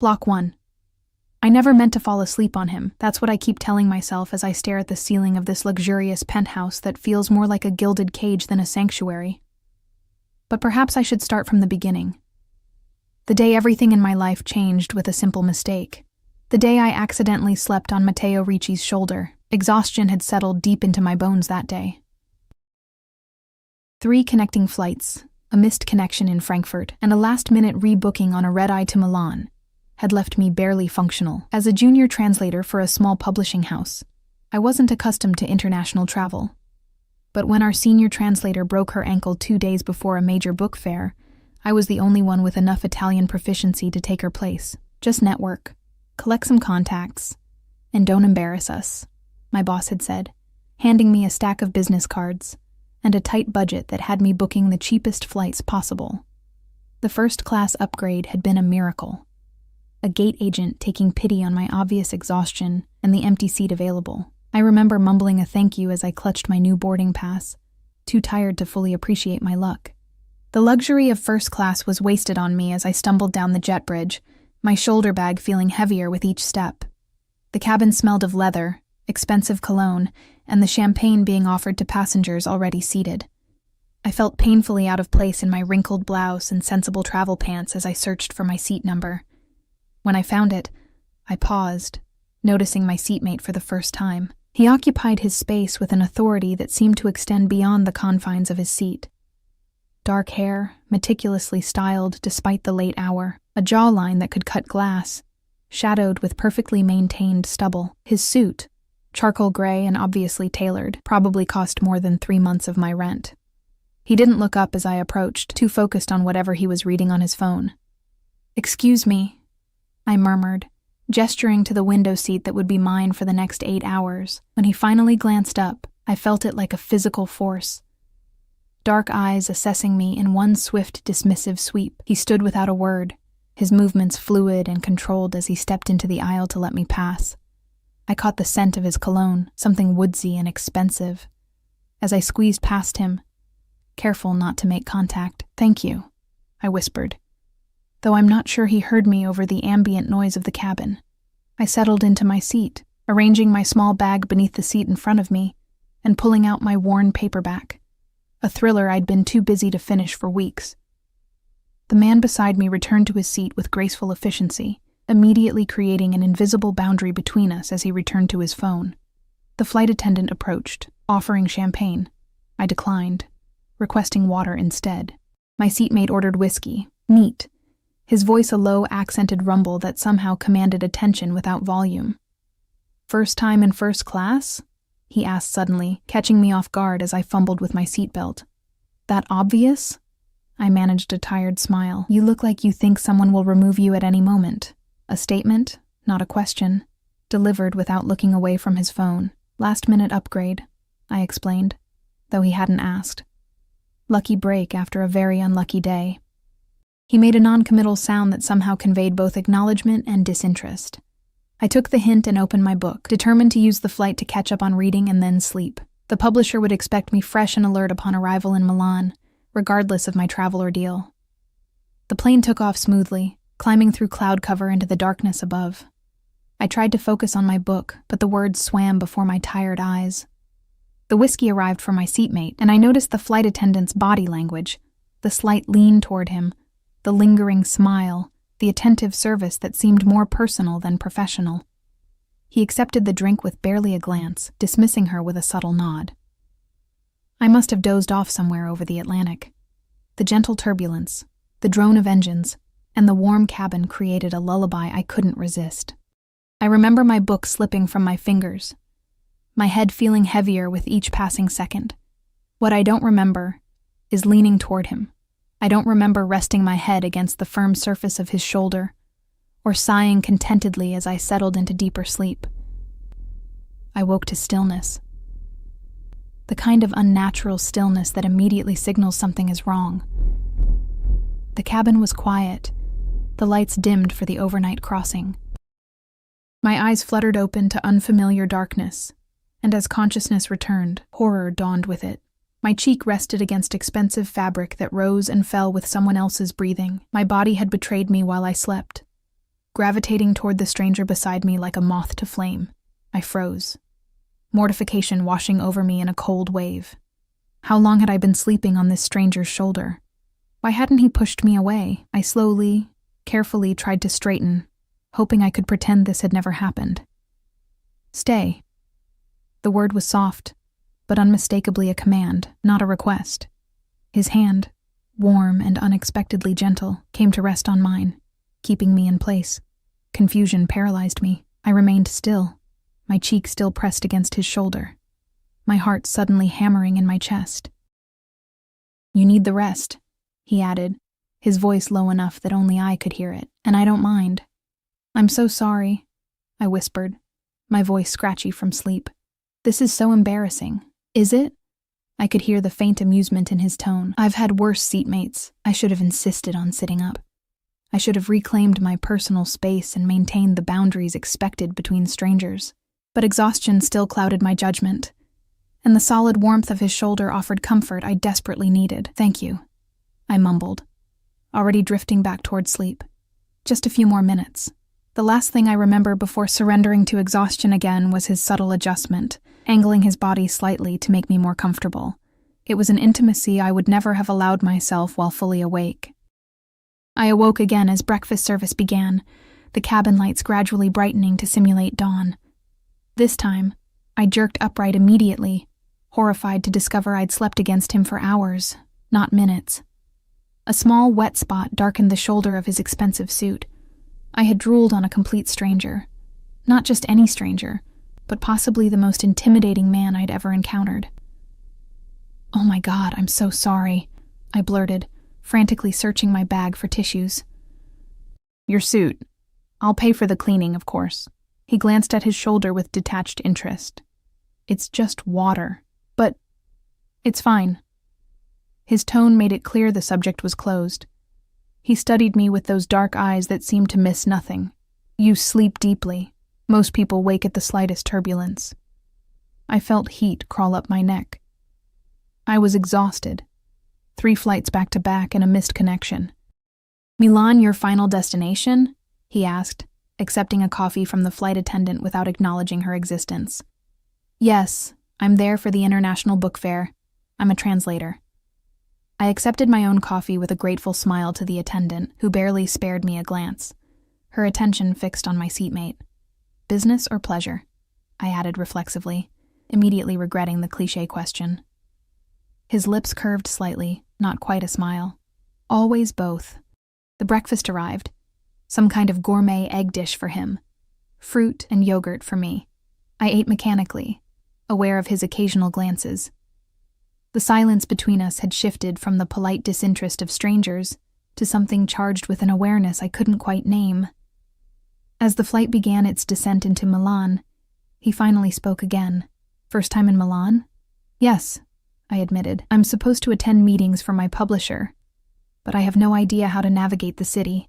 Block 1. I never meant to fall asleep on him. That's what I keep telling myself as I stare at the ceiling of this luxurious penthouse that feels more like a gilded cage than a sanctuary. But perhaps I should start from the beginning. The day everything in my life changed with a simple mistake. The day I accidentally slept on Matteo Ricci's shoulder. Exhaustion had settled deep into my bones that day. 3 connecting flights, a missed connection in Frankfurt, and a last-minute rebooking on a red-eye to Milan had left me barely functional. As a junior translator for a small publishing house, I wasn't accustomed to international travel. But when our senior translator broke her ankle 2 days before a major book fair, I was the only one with enough Italian proficiency to take her place. Just network, collect some contacts, and don't embarrass us, my boss had said, handing me a stack of business cards and a tight budget that had me booking the cheapest flights possible. The first-class upgrade had been a miracle. A gate agent taking pity on my obvious exhaustion and the empty seat available. I remember mumbling a thank you as I clutched my new boarding pass, too tired to fully appreciate my luck. The luxury of first class was wasted on me as I stumbled down the jet bridge, my shoulder bag feeling heavier with each step. The cabin smelled of leather, expensive cologne, and the champagne being offered to passengers already seated. I felt painfully out of place in my wrinkled blouse and sensible travel pants as I searched for my seat number. When I found it, I paused, noticing my seatmate for the first time. He occupied his space with an authority that seemed to extend beyond the confines of his seat. Dark hair, meticulously styled despite the late hour, a jawline that could cut glass, shadowed with perfectly maintained stubble. His suit, charcoal gray and obviously tailored, probably cost more than 3 months of my rent. He didn't look up as I approached, too focused on whatever he was reading on his phone. "Excuse me," I murmured, gesturing to the window seat that would be mine for the next 8 hours. When he finally glanced up, I felt it like a physical force. Dark eyes assessing me in one swift, dismissive sweep. He stood without a word, his movements fluid and controlled as he stepped into the aisle to let me pass. I caught the scent of his cologne, something woodsy and expensive. As I squeezed past him, careful not to make contact. "Thank you," I whispered, though I'm not sure he heard me over the ambient noise of the cabin. I settled into my seat, arranging my small bag beneath the seat in front of me and pulling out my worn paperback, a thriller I'd been too busy to finish for weeks. The man beside me returned to his seat with graceful efficiency, immediately creating an invisible boundary between us as he returned to his phone. The flight attendant approached, offering champagne. I declined, requesting water instead. My seatmate ordered whiskey, neat, his voice a low, accented rumble that somehow commanded attention without volume. "First time in first class?" he asked suddenly, catching me off guard as I fumbled with my seatbelt. "That obvious?" I managed a tired smile. "You look like you think someone will remove you at any moment." A statement, not a question, delivered without looking away from his phone. "Last-minute upgrade," I explained, though he hadn't asked. "Lucky break after a very unlucky day." He made a non-committal sound that somehow conveyed both acknowledgement and disinterest. I took the hint and opened my book, determined to use the flight to catch up on reading and then sleep. The publisher would expect me fresh and alert upon arrival in Milan, regardless of my travel ordeal. The plane took off smoothly, climbing through cloud cover into the darkness above. I tried to focus on my book, but the words swam before my tired eyes. The whiskey arrived for my seatmate, and I noticed the flight attendant's body language, the slight lean toward him, the lingering smile, the attentive service that seemed more personal than professional. He accepted the drink with barely a glance, dismissing her with a subtle nod. I must have dozed off somewhere over the Atlantic. The gentle turbulence, the drone of engines, and the warm cabin created a lullaby I couldn't resist. I remember my book slipping from my fingers, my head feeling heavier with each passing second. What I don't remember is leaning toward him. I don't remember resting my head against the firm surface of his shoulder, or sighing contentedly as I settled into deeper sleep. I woke to stillness. The kind of unnatural stillness that immediately signals something is wrong. The cabin was quiet, the lights dimmed for the overnight crossing. My eyes fluttered open to unfamiliar darkness, and as consciousness returned, horror dawned with it. My cheek rested against expensive fabric that rose and fell with someone else's breathing. My body had betrayed me while I slept. gravitating toward the stranger beside me like a moth to flame. I froze, mortification washing over me in a cold wave. How long had I been sleeping on this stranger's shoulder? Why hadn't he pushed me away? I slowly, carefully tried to straighten, hoping I could pretend this had never happened. Stay. The word was soft, but unmistakably a command, not a request. His hand, warm and unexpectedly gentle, came to rest on mine, keeping me in place. Confusion paralyzed me. I remained still, my cheek still pressed against his shoulder, my heart suddenly hammering in my chest. "You need the rest," he added, his voice low enough that only I could hear it, "and I don't mind." "I'm so sorry," I whispered, my voice scratchy from sleep. "This is so embarrassing." "Is it?" I could hear the faint amusement in his tone. "I've had worse seatmates. I should have insisted on sitting up. I should have reclaimed my personal space and maintained the boundaries expected between strangers. But exhaustion still clouded my judgment, and the solid warmth of his shoulder offered comfort I desperately needed. "Thank you," I mumbled, already drifting back toward sleep. Just a few more minutes. The last thing I remember before surrendering to exhaustion again was his subtle adjustment, angling his body slightly to make me more comfortable. It was an intimacy I would never have allowed myself while fully awake. I awoke again as breakfast service began, the cabin lights gradually brightening to simulate dawn. This time, I jerked upright immediately, horrified to discover I'd slept against him for hours, not minutes. A small wet spot darkened the shoulder of his expensive suit. I had drooled on a complete stranger. Not just any stranger, but possibly the most intimidating man I'd ever encountered. "Oh my God, I'm so sorry," I blurted, frantically searching my bag for tissues. "Your suit. I'll pay for the cleaning, of course." He glanced at his shoulder with detached interest. "It's just water. But it's fine." His tone made it clear the subject was closed. He studied me with those dark eyes that seemed to miss nothing. "You sleep deeply. Most people wake at the slightest turbulence." I felt heat crawl up my neck. I was exhausted. 3 flights back to back and a missed connection. "Milan your final destination?" he asked, accepting a coffee from the flight attendant without acknowledging her existence. "Yes, I'm there for the International Book Fair. I'm a translator." I accepted my own coffee with a grateful smile to the attendant, who barely spared me a glance, her attention fixed on my seatmate. "Business or pleasure?" I added reflexively, immediately regretting the cliché question. His lips curved slightly, not quite a smile. "Always both." The breakfast arrived, some kind of gourmet egg dish for him, fruit and yogurt for me. I ate mechanically, aware of his occasional glances. The silence between us had shifted from the polite disinterest of strangers to something charged with an awareness I couldn't quite name. As the flight began its descent into Milan, he finally spoke again. "First time in Milan?" "Yes," I admitted. "I'm supposed to attend meetings for my publisher, but I have no idea how to navigate the city."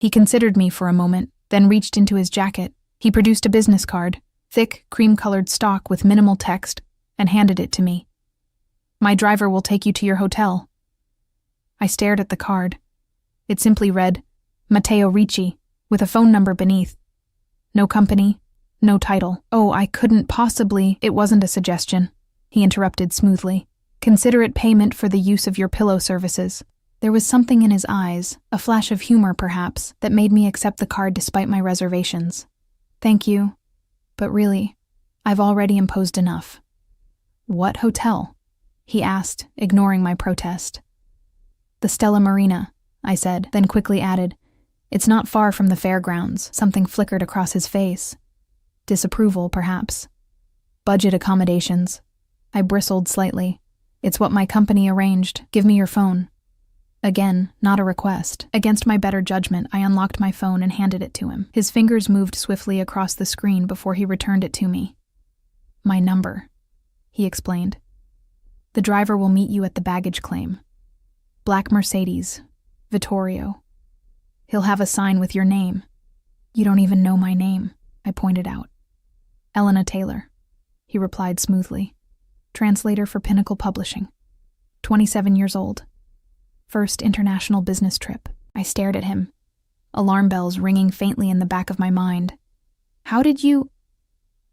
He considered me for a moment, then reached into his jacket. He produced a business card, thick, cream-colored stock with minimal text, and handed it to me. "My driver will take you to your hotel." I stared at the card. It simply read, Matteo Ricci, with a phone number beneath. No company, no title. "Oh, I couldn't possibly—" "It wasn't a suggestion," he interrupted smoothly. "Consider it payment for the use of your pillow services." There was something in his eyes, a flash of humor perhaps, that made me accept the card despite my reservations. "Thank you, but really, I've already imposed enough." "What hotel?" he asked, ignoring my protest. "The Stella Marina," I said, then quickly added, "It's not far from the fairgrounds." Something flickered across his face. Disapproval, perhaps. "Budget accommodations." I bristled slightly. "It's what my company arranged. Give me your phone." Again, not a request. Against my better judgment, I unlocked my phone and handed it to him. His fingers moved swiftly across the screen before he returned it to me. "My number," he explained. "The driver will meet you at the baggage claim. Black Mercedes, Vittorio. He'll have a sign with your name." "You don't even know my name," I pointed out. "Elena Taylor," he replied smoothly. "Translator for Pinnacle Publishing. 27 years old. First international business trip." I stared at him, alarm bells ringing faintly in the back of my mind. How did you—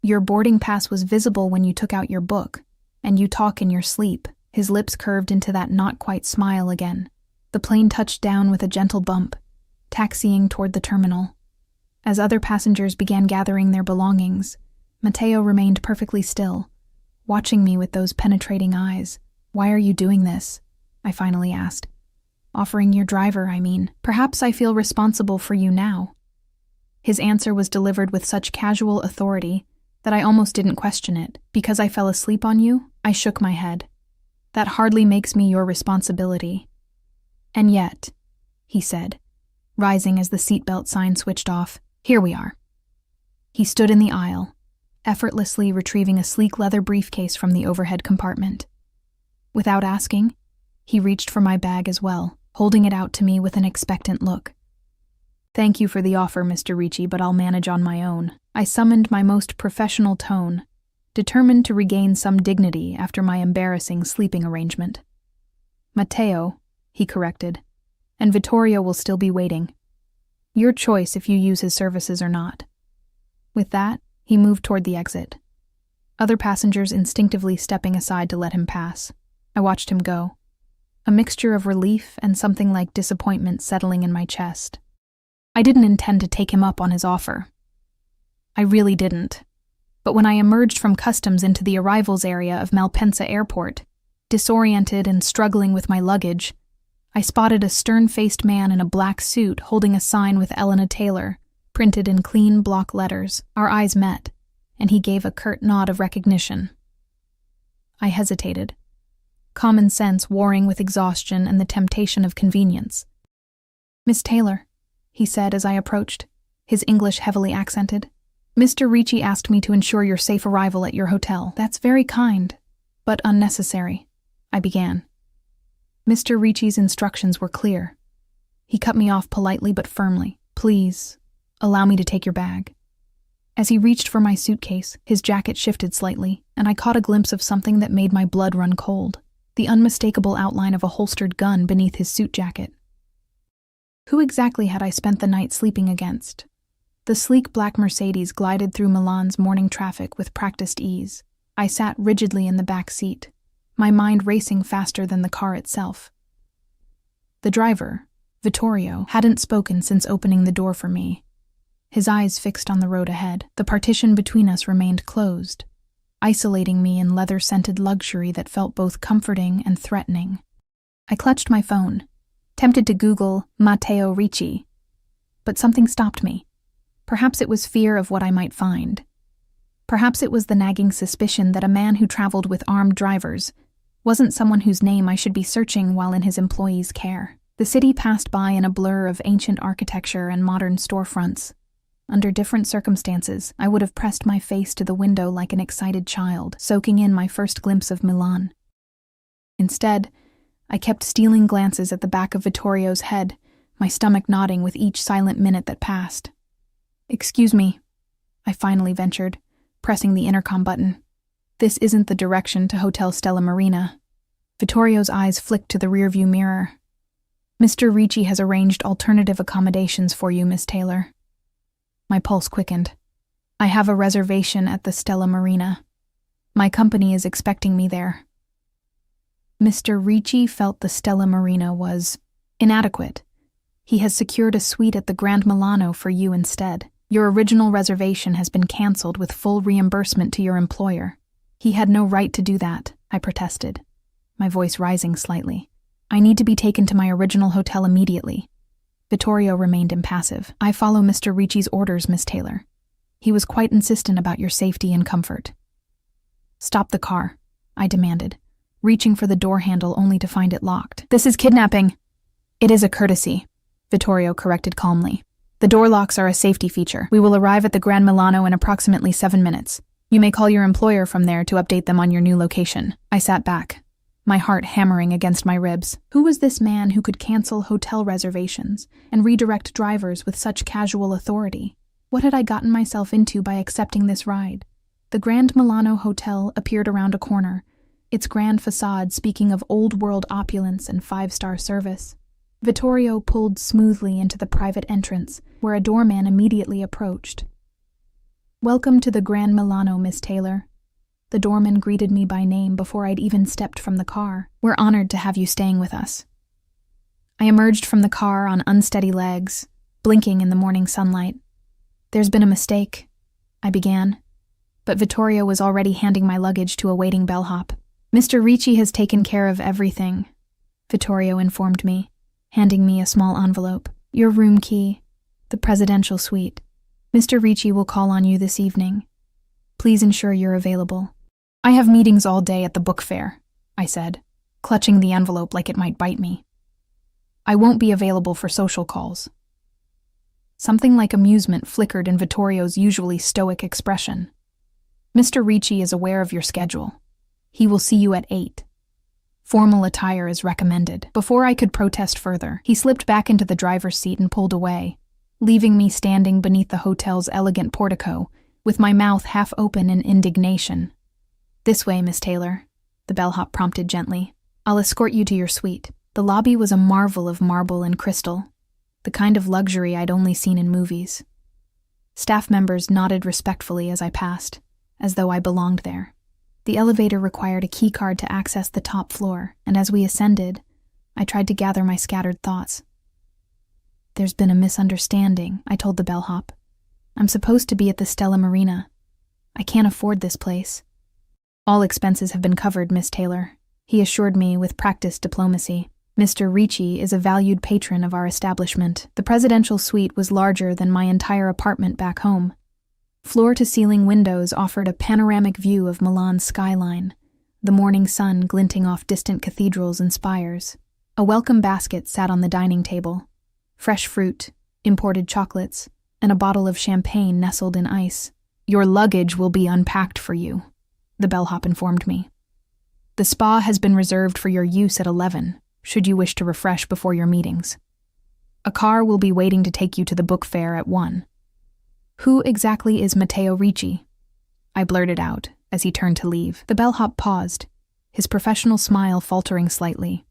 Your boarding pass was visible when you took out your book, and you talk in your sleep. His lips curved into that not-quite smile again. The plane touched down with a gentle bump, taxiing toward the terminal. As other passengers began gathering their belongings, Matteo remained perfectly still, watching me with those penetrating eyes. "Why are you doing this?" I finally asked. "Offering your driver, I mean. Perhaps I feel responsible for you now." His answer was delivered with such casual authority that I almost didn't question it. "Because I fell asleep on you?" I shook my head. "That hardly makes me your responsibility." "And yet," he said, rising as the seatbelt sign switched off, "here we are." He stood in the aisle, effortlessly retrieving a sleek leather briefcase from the overhead compartment. Without asking, he reached for my bag as well, holding it out to me with an expectant look. "Thank you for the offer, Mr. Ricci, but I'll manage on my own." I summoned my most professional tone, determined to regain some dignity after my embarrassing sleeping arrangement. "Matteo," he corrected, "and Vittorio will still be waiting. Your choice if you use his services or not." With that, he moved toward the exit, other passengers instinctively stepping aside to let him pass. I watched him go, a mixture of relief and something like disappointment settling in my chest. I didn't intend to take him up on his offer. I really didn't. But when I emerged from customs into the arrivals area of Malpensa Airport, disoriented and struggling with my luggage, I spotted a stern-faced man in a black suit holding a sign with Elena Taylor, printed in clean block letters. Our eyes met, and he gave a curt nod of recognition. I hesitated, common sense warring with exhaustion and the temptation of convenience. "Miss Taylor," he said as I approached, his English heavily accented. "Mr. Ricci asked me to ensure your safe arrival at your hotel." "That's very kind, but unnecessary," I began. Mr. Ricci's instructions were clear. He cut me off politely but firmly. "Please, allow me to take your bag." As he reached for my suitcase, his jacket shifted slightly, and I caught a glimpse of something that made my blood run cold, the unmistakable outline of a holstered gun beneath his suit jacket. Who exactly had I spent the night sleeping against? The sleek black Mercedes glided through Milan's morning traffic with practiced ease. I sat rigidly in the back seat, my mind racing faster than the car itself. The driver, Vittorio, hadn't spoken since opening the door for me. His eyes fixed on the road ahead. The partition between us remained closed, isolating me in leather-scented luxury that felt both comforting and threatening. I clutched my phone, tempted to Google Matteo Ricci, but something stopped me. Perhaps it was fear of what I might find. Perhaps it was the nagging suspicion that a man who traveled with armed drivers wasn't someone whose name I should be searching while in his employees' care. The city passed by in a blur of ancient architecture and modern storefronts. Under different circumstances, I would have pressed my face to the window like an excited child, soaking in my first glimpse of Milan. Instead, I kept stealing glances at the back of Vittorio's head, my stomach nodding with each silent minute that passed. "Excuse me," I finally ventured, pressing the intercom button. "This isn't the direction to Hotel Stella Marina." Vittorio's eyes flicked to the rearview mirror. "Mr. Ricci has arranged alternative accommodations for you, Miss Taylor." My pulse quickened. "I have a reservation at the Stella Marina. My company is expecting me there." Mr. Ricci felt the Stella Marina was inadequate. He has secured a suite at the Grand Milano for you instead. Your original reservation has been cancelled with full reimbursement to your employer. He had no right to do that, I protested, my voice rising slightly. "I need to be taken to my original hotel immediately." Vittorio remained impassive. "I follow Mr. Ricci's orders, Miss Taylor. He was quite insistent about your safety and comfort." "Stop the car," I demanded, reaching for the door handle only to find it locked. "This is kidnapping." "It is a courtesy," Vittorio corrected calmly. "The door locks are a safety feature. We will arrive at the Grand Milano in approximately 7 minutes. You may call your employer from there to update them on your new location." I sat back, my heart hammering against my ribs. Who was this man who could cancel hotel reservations and redirect drivers with such casual authority? What had I gotten myself into by accepting this ride? The Grand Milano Hotel appeared around a corner, its grand facade speaking of old-world opulence and 5-star service. Vittorio pulled smoothly into the private entrance, where a doorman immediately approached. "Welcome to the Grand Milano, Miss Taylor." The doorman greeted me by name before I'd even stepped from the car. "We're honored to have you staying with us." I emerged from the car on unsteady legs, blinking in the morning sunlight. "There's been a mistake," I began, but Vittorio was already handing my luggage to a waiting bellhop. "Mr. Ricci has taken care of everything," Vittorio informed me, handing me a small envelope. "Your room key, the presidential suite. Mr. Ricci will call on you this evening. Please ensure you're available." "I have meetings all day at the book fair," I said, clutching the envelope like it might bite me. "I won't be available for social calls." Something like amusement flickered in Vittorio's usually stoic expression. "Mr. Ricci is aware of your schedule. He will see you at 8. Formal attire is recommended." Before I could protest further, he slipped back into the driver's seat and pulled away, leaving me standing beneath the hotel's elegant portico, with my mouth half open in indignation. "This way, Miss Taylor," the bellhop prompted gently. "I'll escort you to your suite." The lobby was a marvel of marble and crystal, the kind of luxury I'd only seen in movies. Staff members nodded respectfully as I passed, as though I belonged there. The elevator required a keycard to access the top floor, and as we ascended, I tried to gather my scattered thoughts. "There's been a misunderstanding," I told the bellhop. "I'm supposed to be at the Stella Marina. I can't afford this place." "All expenses have been covered, Miss Taylor," he assured me with practiced diplomacy. "Mr. Ricci is a valued patron of our establishment." The presidential suite was larger than my entire apartment back home. Floor-to-ceiling windows offered a panoramic view of Milan's skyline, the morning sun glinting off distant cathedrals and spires. A welcome basket sat on the dining table. Fresh fruit, imported chocolates, and a bottle of champagne nestled in ice. "Your luggage will be unpacked for you," the bellhop informed me. "The spa has been reserved for your use at 11, should you wish to refresh before your meetings. A car will be waiting to take you to the book fair at 1. "Who exactly is Matteo Ricci?" I blurted out as he turned to leave. The bellhop paused, his professional smile faltering slightly.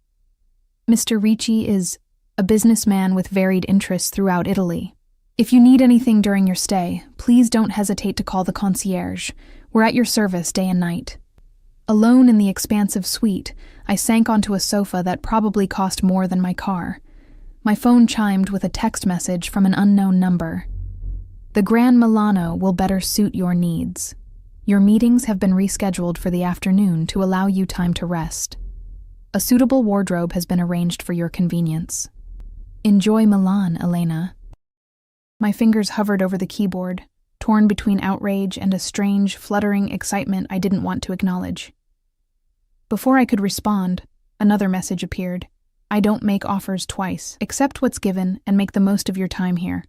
"Mr. Ricci is a businessman with varied interests throughout Italy. If you need anything during your stay, please don't hesitate to call the concierge. We're at your service day and night." Alone in the expansive suite, I sank onto a sofa that probably cost more than my car. My phone chimed with a text message from an unknown number. "The Grand Milano will better suit your needs. Your meetings have been rescheduled for the afternoon to allow you time to rest. A suitable wardrobe has been arranged for your convenience. Enjoy Milan, Elena." My fingers hovered over the keyboard, torn between outrage and a strange, fluttering excitement I didn't want to acknowledge. Before I could respond, another message appeared. "I don't make offers twice. Accept what's given and make the most of your time here."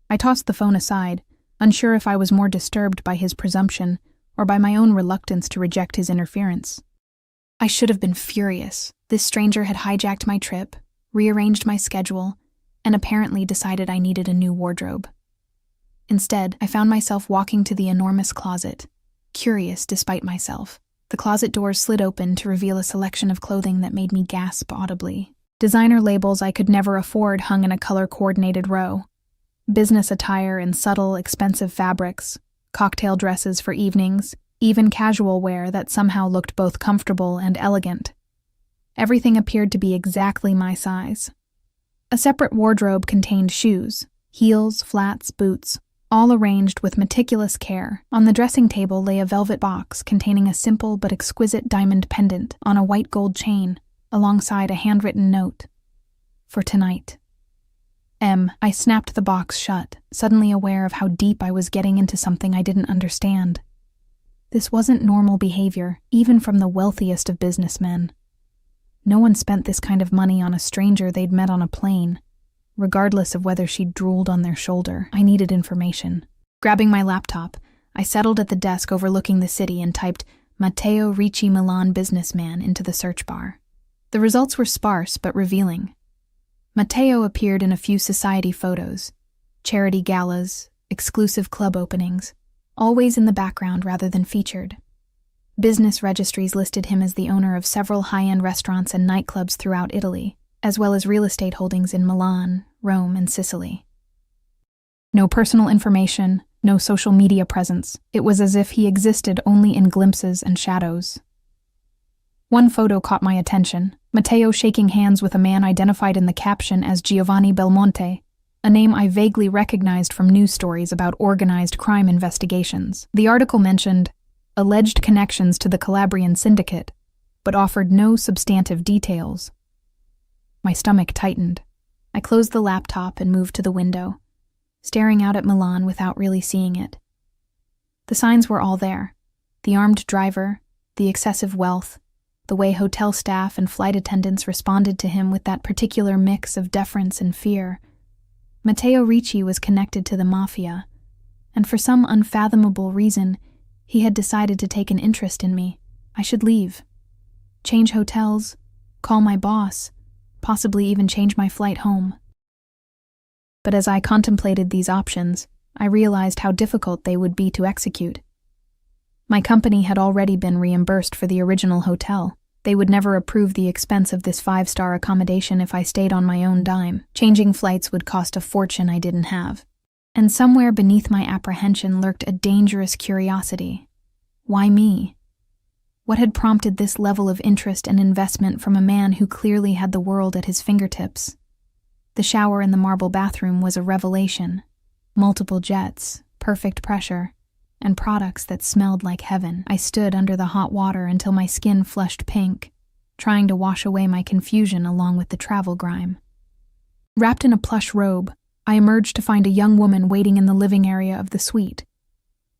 I tossed the phone aside, unsure if I was more disturbed by his presumption or by my own reluctance to reject his interference. I should have been furious. This stranger had hijacked my trip, rearranged my schedule, and apparently decided I needed a new wardrobe. Instead, I found myself walking to the enormous closet, curious despite myself. The closet doors slid open to reveal a selection of clothing that made me gasp audibly. Designer labels I could never afford hung in a color-coordinated row. Business attire in subtle, expensive fabrics, cocktail dresses for evenings, even casual wear that somehow looked both comfortable and elegant. Everything appeared to be exactly my size. A separate wardrobe contained shoes, heels, flats, boots, all arranged with meticulous care. On the dressing table lay a velvet box containing a simple but exquisite diamond pendant on a white gold chain, alongside a handwritten note. "For tonight. M." I snapped the box shut, suddenly aware of how deep I was getting into something I didn't understand. This wasn't normal behavior, even from the wealthiest of businessmen. No one spent this kind of money on a stranger they'd met on a plane, regardless of whether she'd drooled on their shoulder. I needed information. Grabbing my laptop, I settled at the desk overlooking the city and typed "Matteo Ricci Milan businessman" into the search bar. The results were sparse but revealing. Matteo appeared in a few society photos, charity galas, exclusive club openings, always in the background rather than featured. Business registries listed him as the owner of several high-end restaurants and nightclubs throughout Italy, as well as real estate holdings in Milan, Rome, and Sicily. No personal information, no social media presence. It was as if he existed only in glimpses and shadows. One photo caught my attention, Matteo shaking hands with a man identified in the caption as Giovanni Belmonte, a name I vaguely recognized from news stories about organized crime investigations. The article mentioned alleged connections to the Calabrian syndicate, but offered no substantive details. My stomach tightened. I closed the laptop and moved to the window, staring out at Milan without really seeing it. The signs were all there: the armed driver, the excessive wealth, the way hotel staff and flight attendants responded to him with that particular mix of deference and fear. Matteo Ricci was connected to the Mafia, and for some unfathomable reason, he had decided to take an interest in me. I should leave, change hotels, call my boss, possibly even change my flight home. But as I contemplated these options, I realized how difficult they would be to execute. My company had already been reimbursed for the original hotel. They would never approve the expense of this 5-star accommodation if I stayed on my own dime. Changing flights would cost a fortune I didn't have. And somewhere beneath my apprehension lurked a dangerous curiosity. Why me? What had prompted this level of interest and investment from a man who clearly had the world at his fingertips? The shower in the marble bathroom was a revelation. Multiple jets, perfect pressure, and products that smelled like heaven. I stood under the hot water until my skin flushed pink, trying to wash away my confusion along with the travel grime. Wrapped in a plush robe, I emerged to find a young woman waiting in the living area of the suite.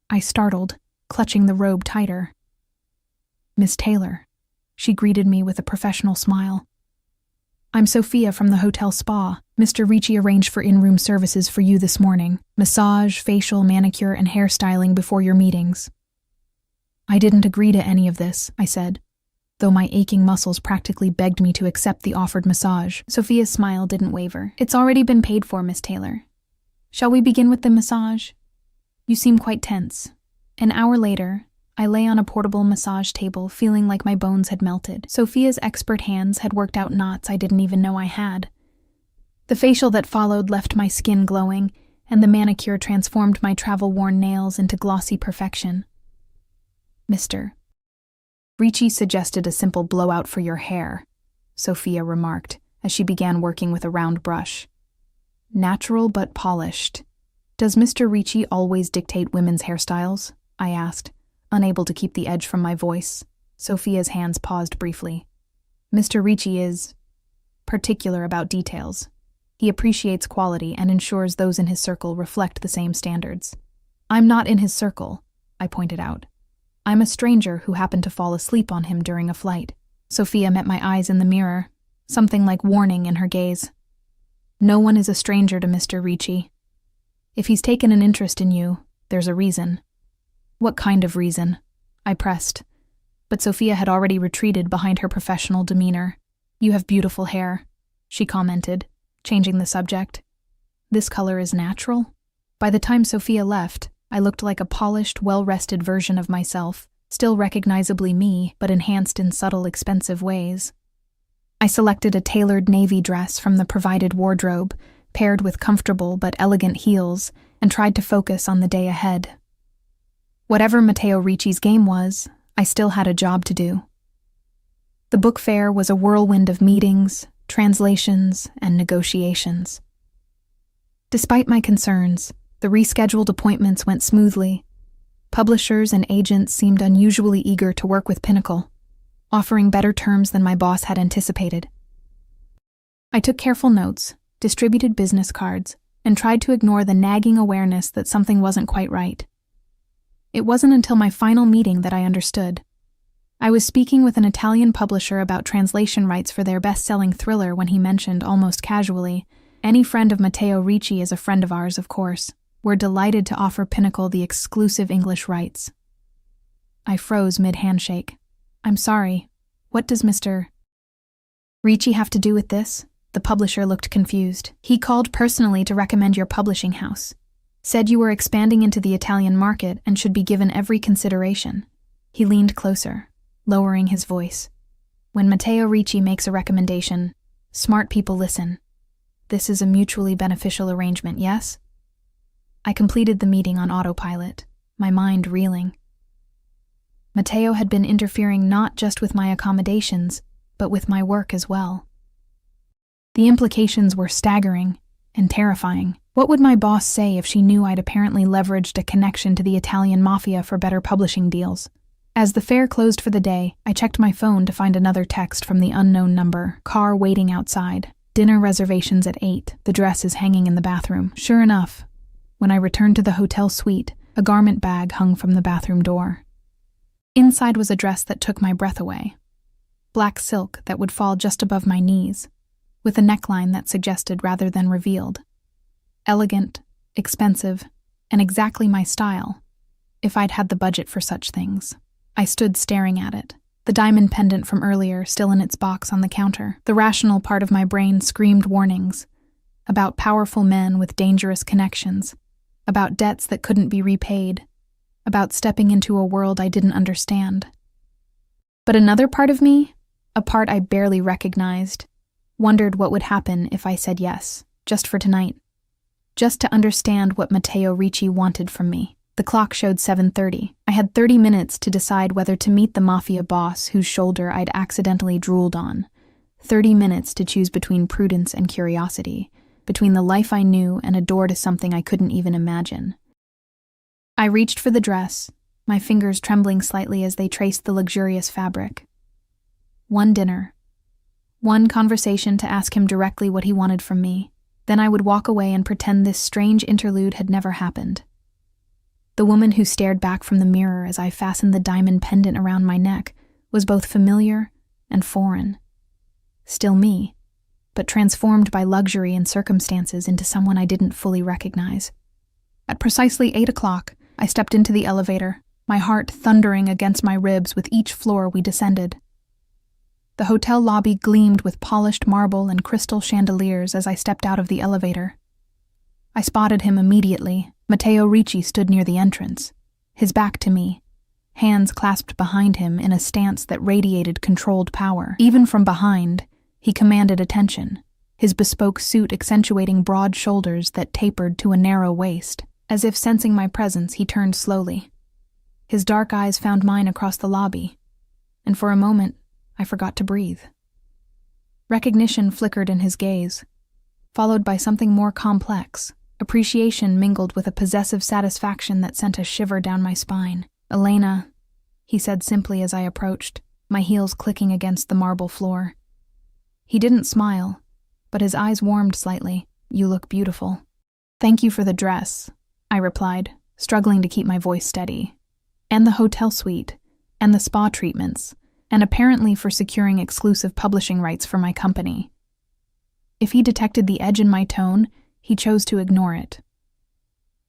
I startled, clutching the robe tighter. "Miss Taylor," she greeted me with a professional smile. "I'm Sophia from the hotel spa. Mr. Ricci arranged for in-room services for you this morning. Massage, facial, manicure, and hairstyling before your meetings." "I didn't agree to any of this," I said, though my aching muscles practically begged me to accept the offered massage. Sophia's smile didn't waver. "It's already been paid for, Miss Taylor. Shall we begin with the massage? You seem quite tense." An hour later, I lay on a portable massage table, feeling like my bones had melted. Sophia's expert hands had worked out knots I didn't even know I had. The facial that followed left my skin glowing, and the manicure transformed my travel-worn nails into glossy perfection. "Mr. Ricci suggested a simple blowout for your hair," Sophia remarked, as she began working with a round brush. "Natural but polished. Does Mr. Ricci always dictate women's hairstyles?" I asked, unable to keep the edge from my voice. Sophia's hands paused briefly. "Mr. Ricci is particular about details. He appreciates quality and ensures those in his circle reflect the same standards." "I'm not in his circle," I pointed out. "I'm a stranger who happened to fall asleep on him during a flight." Sophia met my eyes in the mirror, something like warning in her gaze. "No one is a stranger to Mr. Ricci. If he's taken an interest in you, there's a reason." "What kind of reason?" I pressed, but Sophia had already retreated behind her professional demeanor. "You have beautiful hair," she commented, changing the subject. "This color is natural?" By the time Sophia left, I looked like a polished, well-rested version of myself, still recognizably me, but enhanced in subtle, expensive ways. I selected a tailored navy dress from the provided wardrobe, paired with comfortable but elegant heels, and tried to focus on the day ahead. Whatever Matteo Ricci's game was, I still had a job to do. The book fair was a whirlwind of meetings, translations, and negotiations. Despite my concerns, the rescheduled appointments went smoothly. Publishers and agents seemed unusually eager to work with Pinnacle, offering better terms than my boss had anticipated. I took careful notes, distributed business cards, and tried to ignore the nagging awareness that something wasn't quite right. It wasn't until my final meeting that I understood. I was speaking with an Italian publisher about translation rights for their best-selling thriller when he mentioned, almost casually, "Any friend of Matteo Ricci is a friend of ours, of course. We're delighted to offer Pinnacle the exclusive English rights." I froze mid-handshake. "I'm sorry. What does Mr. Ricci have to do with this?" The publisher looked confused. "He called personally to recommend your publishing house. Said you were expanding into the Italian market and should be given every consideration." He leaned closer, lowering his voice. "When Matteo Ricci makes a recommendation, Smart people listen. This is a mutually beneficial arrangement, yes? I completed the meeting on autopilot, my mind reeling. Matteo had been interfering not just with my accommodations, but with my work as well. The implications were staggering and terrifying. What would my boss say if she knew I'd apparently leveraged a connection to the Italian Mafia for better publishing deals? As the fair closed for the day, I checked my phone to find another text from the unknown number. Car waiting outside. Dinner reservations at 8. The dress is hanging in the bathroom. Sure enough, when I returned to the hotel suite, a garment bag hung from the bathroom door. Inside was a dress that took my breath away. Black silk that would fall just above my knees, with a neckline that suggested rather than revealed. Elegant, expensive, and exactly my style, if I'd had the budget for such things. I stood staring at it, the diamond pendant from earlier still in its box on the counter. The rational part of my brain screamed warnings about powerful men with dangerous connections, about debts that couldn't be repaid, about stepping into a world I didn't understand. But another part of me, a part I barely recognized, wondered what would happen if I said yes, just for tonight, just to understand what Matteo Ricci wanted from me. The clock showed 7:30. I had 30 minutes to decide whether to meet the Mafia boss whose shoulder I'd accidentally drooled on. 30 minutes to choose between prudence and curiosity, between the life I knew and a door to something I couldn't even imagine. I reached for the dress, my fingers trembling slightly as they traced the luxurious fabric. One dinner. One conversation to ask him directly what he wanted from me. Then I would walk away and pretend this strange interlude had never happened. The woman who stared back from the mirror as I fastened the diamond pendant around my neck was both familiar and foreign. Still me, but transformed by luxury and circumstances into someone I didn't fully recognize. At precisely 8 o'clock, I stepped into the elevator, my heart thundering against my ribs with each floor we descended. The hotel lobby gleamed with polished marble and crystal chandeliers as I stepped out of the elevator. I spotted him immediately. Matteo Ricci stood near the entrance, his back to me, hands clasped behind him in a stance that radiated controlled power. Even from behind, he commanded attention, his bespoke suit accentuating broad shoulders that tapered to a narrow waist. As if sensing my presence, he turned slowly. His dark eyes found mine across the lobby, and for a moment, I forgot to breathe. Recognition flickered in his gaze, followed by something more complex. Appreciation mingled with a possessive satisfaction that sent a shiver down my spine. "Elena," he said simply as I approached, my heels clicking against the marble floor. He didn't smile, but his eyes warmed slightly. "You look beautiful." "Thank you for the dress," I replied, struggling to keep my voice steady. "And the hotel suite, and the spa treatments, and apparently for securing exclusive publishing rights for my company." If he detected the edge in my tone, he chose to ignore it.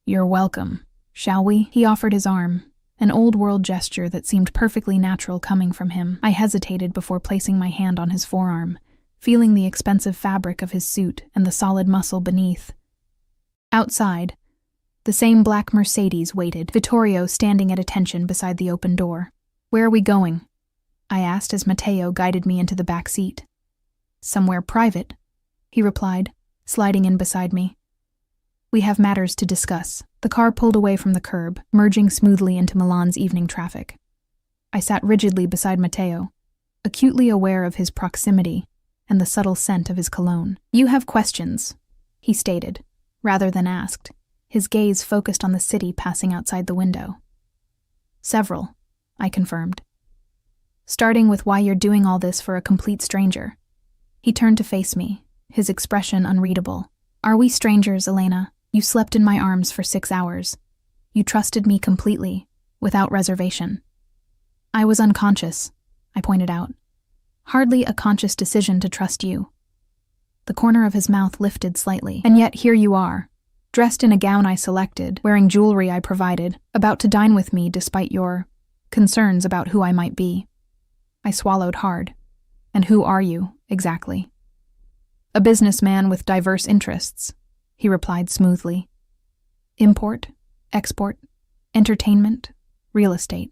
"You're welcome. Shall we?" He offered his arm, an old-world gesture that seemed perfectly natural coming from him. I hesitated before placing my hand on his forearm, feeling the expensive fabric of his suit and the solid muscle beneath. Outside, the same black Mercedes waited, Vittorio standing at attention beside the open door. "Where are we going?" I asked as Matteo guided me into the back seat. "Somewhere private," he replied, sliding in beside me. "We have matters to discuss." The car pulled away from the curb, merging smoothly into Milan's evening traffic. I sat rigidly beside Matteo, acutely aware of his proximity and the subtle scent of his cologne. "You have questions," he stated, rather than asked, his gaze focused on the city passing outside the window. "Several," I confirmed. "Starting with why you're doing all this for a complete stranger." He turned to face me, his expression unreadable. "Are we strangers, Elena? You slept in my arms for 6 hours. You trusted me completely, without reservation." "I was unconscious," I pointed out. "Hardly a conscious decision to trust you." The corner of his mouth lifted slightly. "And yet here you are, dressed in a gown I selected, wearing jewelry I provided, about to dine with me despite your concerns about who I might be." I swallowed hard. "And who are you, exactly?" "A businessman with diverse interests," he replied smoothly. "Import, export, entertainment, real estate."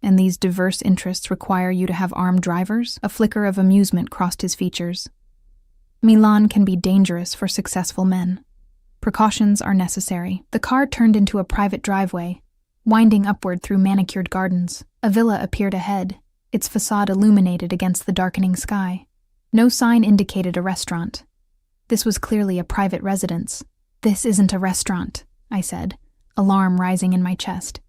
"And these diverse interests require you to have armed drivers?" A flicker of amusement crossed his features. Milan can be dangerous for successful men. Precautions are necessary. The car turned into a private driveway, winding upward through manicured gardens. A villa appeared ahead, its facade illuminated against the darkening sky. No sign indicated a restaurant. This was clearly a private residence. "This isn't a restaurant," I said, alarm rising in my chest.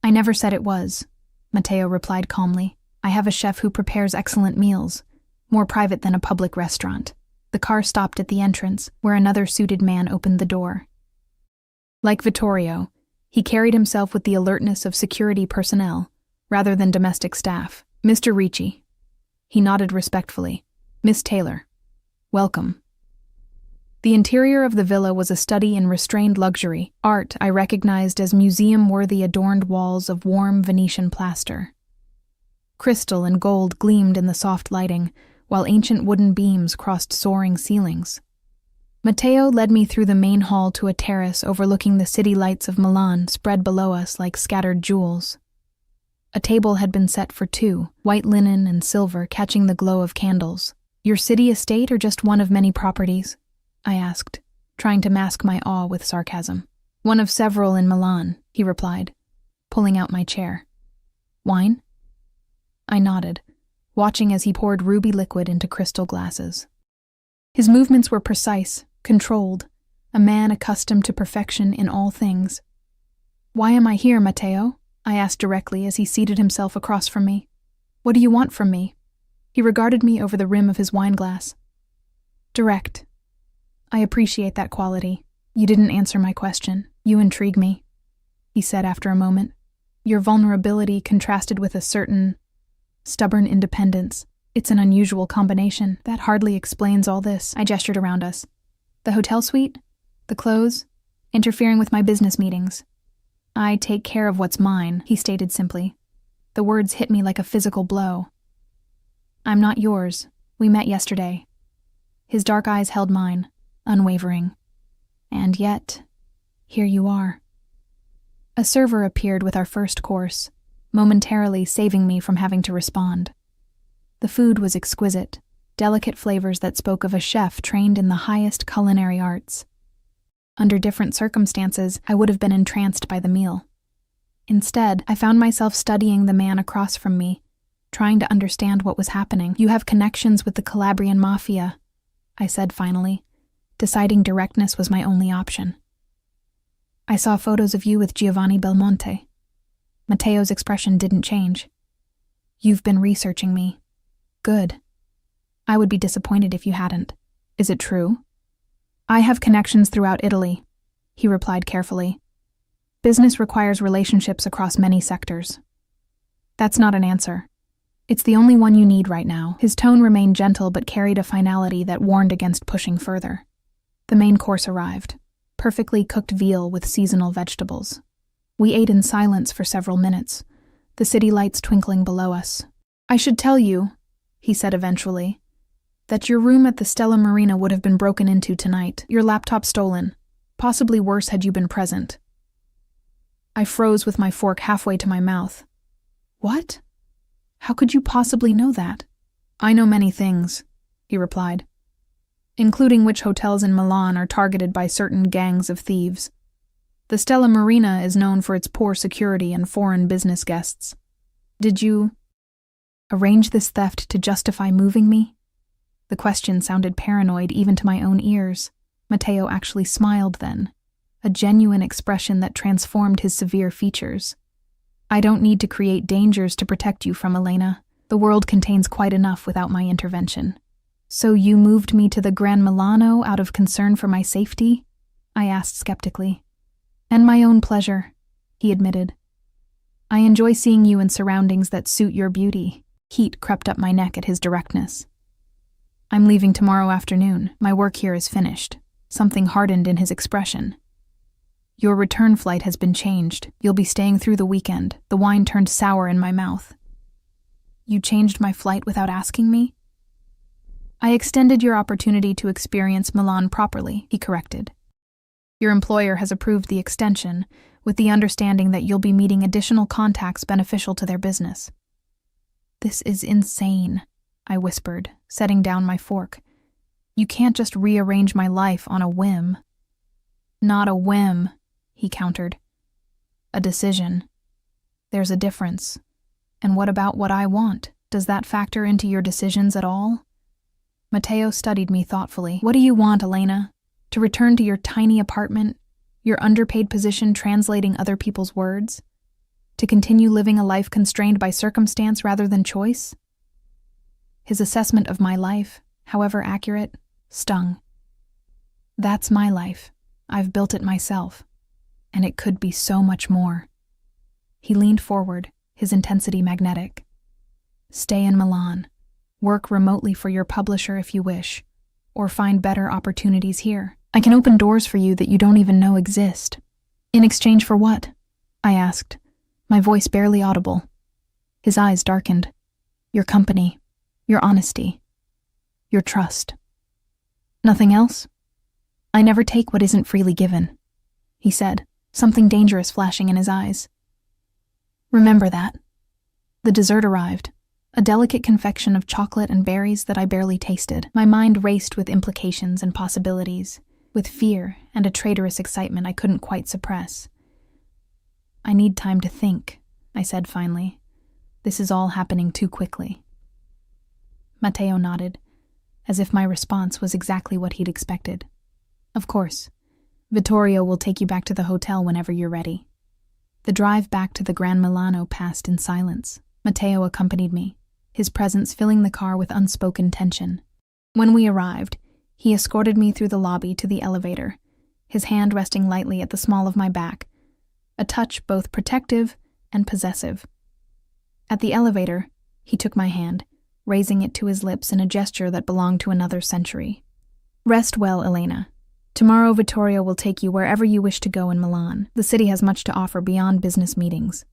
"I never said it was," Matteo replied calmly. "I have a chef who prepares excellent meals, more private than a public restaurant." The car stopped at the entrance, where another suited man opened the door. Like Vittorio, he carried himself with the alertness of security personnel, rather than domestic staff. "Mr. Ricci." He nodded respectfully. "Miss Taylor. Welcome." The interior of the villa was a study in restrained luxury. Art I recognized as museum-worthy adorned walls of warm Venetian plaster. Crystal and gold gleamed in the soft lighting, while ancient wooden beams crossed soaring ceilings. Matteo led me through the main hall to a terrace overlooking the city lights of Milan spread below us like scattered jewels. A table had been set for two, white linen and silver catching the glow of candles. "Your city estate or just one of many properties?" I asked, trying to mask my awe with sarcasm. "One of several in Milan," he replied, pulling out my chair. "Wine?" I nodded, watching as he poured ruby liquid into crystal glasses. His movements were precise, controlled, a man accustomed to perfection in all things. "Why am I here, Matteo?" I asked directly as he seated himself across from me. "What do you want from me?" He regarded me over the rim of his wineglass. "Direct. I appreciate that quality. You didn't answer my question. You intrigue me," he said after a moment. "Your vulnerability contrasted with a certain stubborn independence. It's an unusual combination. That hardly explains all this." I gestured around us. "The hotel suite? The clothes? Interfering with my business meetings. I take care of what's mine," he stated simply. The words hit me like a physical blow. "I'm not yours. We met yesterday." His dark eyes held mine, unwavering. "And yet, here you are." A server appeared with our first course, momentarily saving me from having to respond. The food was exquisite, delicate flavors that spoke of a chef trained in the highest culinary arts. Under different circumstances, I would have been entranced by the meal. Instead, I found myself studying the man across from me, trying to understand what was happening. "You have connections with the Calabrian Mafia," I said finally, deciding directness was my only option. "I saw photos of you with Giovanni Belmonte." Matteo's expression didn't change. "You've been researching me. Good. I would be disappointed if you hadn't. Is it true?" "I have connections throughout Italy," he replied carefully. "Business requires relationships across many sectors." "That's not an answer. It's the only one you need right now." His tone remained gentle but carried a finality that warned against pushing further. The main course arrived, perfectly cooked veal with seasonal vegetables. We ate in silence for several minutes, the city lights twinkling below us. "I should tell you," he said eventually, "that your room at the Stella Marina would have been broken into tonight, your laptop stolen, possibly worse had you been present." I froze with my fork halfway to my mouth. "What? How could you possibly know that?" "I know many things," he replied, "including which hotels in Milan are targeted by certain gangs of thieves. The Stella Marina is known for its poor security and foreign business guests. Did you arrange this theft to justify moving me?" The question sounded paranoid even to my own ears. Matteo actually smiled then, a genuine expression that transformed his severe features. "I don't need to create dangers to protect you from Elena. The world contains quite enough without my intervention." "So you moved me to the Gran Milano out of concern for my safety?" I asked skeptically. "And my own pleasure," he admitted. "I enjoy seeing you in surroundings that suit your beauty." Heat crept up my neck at his directness. "I'm leaving tomorrow afternoon. My work here is finished." Something hardened in his expression. "Your return flight has been changed. You'll be staying through the weekend." The wine turned sour in my mouth. "You changed my flight without asking me?" "I extended your opportunity to experience Milan properly," he corrected. "Your employer has approved the extension, with the understanding that you'll be meeting additional contacts beneficial to their business." "This is insane," I whispered, setting down my fork. You can't just rearrange my life on a whim." "Not a whim," he countered. "A decision. There's a difference. And what about what I want? Does that factor into your decisions at all?" Matteo studied me thoughtfully. "What do you want, Elena? To return to your tiny apartment, your underpaid position translating other people's words? To continue living a life constrained by circumstance rather than choice?" His assessment of my life, however accurate, stung. "That's my life. I've built it myself. And it could be so much more." He leaned forward, his intensity magnetic. "Stay in Milan. Work remotely for your publisher if you wish, or find better opportunities here. I can open doors for you that you don't even know exist." "In exchange for what?" I asked, my voice barely audible. His eyes darkened. "Your company, your honesty, your trust. Nothing else?" "I never take what isn't freely given," he said, something dangerous flashing in his eyes. "Remember that." The dessert arrived, a delicate confection of chocolate and berries that I barely tasted. My mind raced with implications and possibilities, with fear and a traitorous excitement I couldn't quite suppress. "I need time to think," I said finally. "This is all happening too quickly." Matteo nodded, as if my response was exactly what he'd expected. "Of course. Vittorio will take you back to the hotel whenever you're ready." The drive back to the Gran Milano passed in silence. Matteo accompanied me, his presence filling the car with unspoken tension. When we arrived, he escorted me through the lobby to the elevator, his hand resting lightly at the small of my back, a touch both protective and possessive. At the elevator, he took my hand, raising it to his lips in a gesture that belonged to another century. "Rest well, Elena. Tomorrow Vittorio will take you wherever you wish to go in Milan. The city has much to offer beyond business meetings."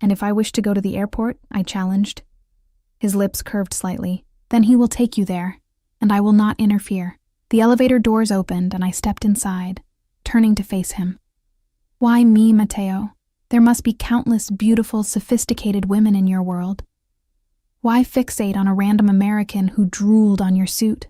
"And if I wish to go to the airport?" I challenged. His lips curved slightly. "Then he will take you there, and I will not interfere." The elevator doors opened and I stepped inside, turning to face him. "Why me, Matteo? There must be countless beautiful, sophisticated women in your world. Why fixate on a random American who drooled on your suit?"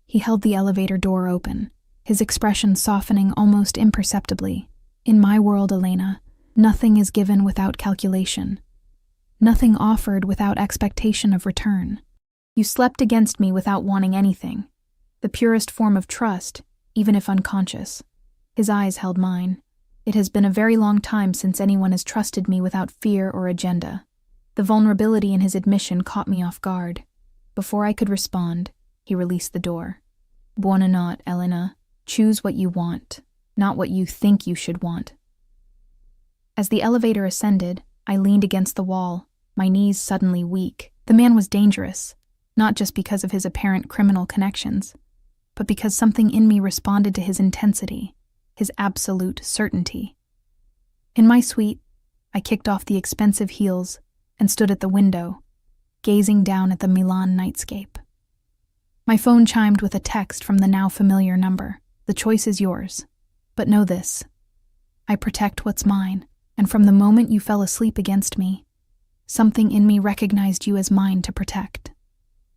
He held the elevator door open, his expression softening almost imperceptibly. "In my world, Elena, nothing is given without calculation. Nothing offered without expectation of return. You slept against me without wanting anything. The purest form of trust, even if unconscious." His eyes held mine. "It has been a very long time since anyone has trusted me without fear or agenda." The vulnerability in his admission caught me off guard. Before I could respond, he released the door. "Buonanotte, Elena. Choose what you want, not what you think you should want." As the elevator ascended, I leaned against the wall, my knees suddenly weak. The man was dangerous, not just because of his apparent criminal connections, but because something in me responded to his intensity, his absolute certainty. In my suite, I kicked off the expensive heels and stood at the window, gazing down at the Milan nightscape. My phone chimed with a text from the now familiar number. "The choice is yours. But know this. I protect what's mine, and from the moment you fell asleep against me, something in me recognized you as mine to protect."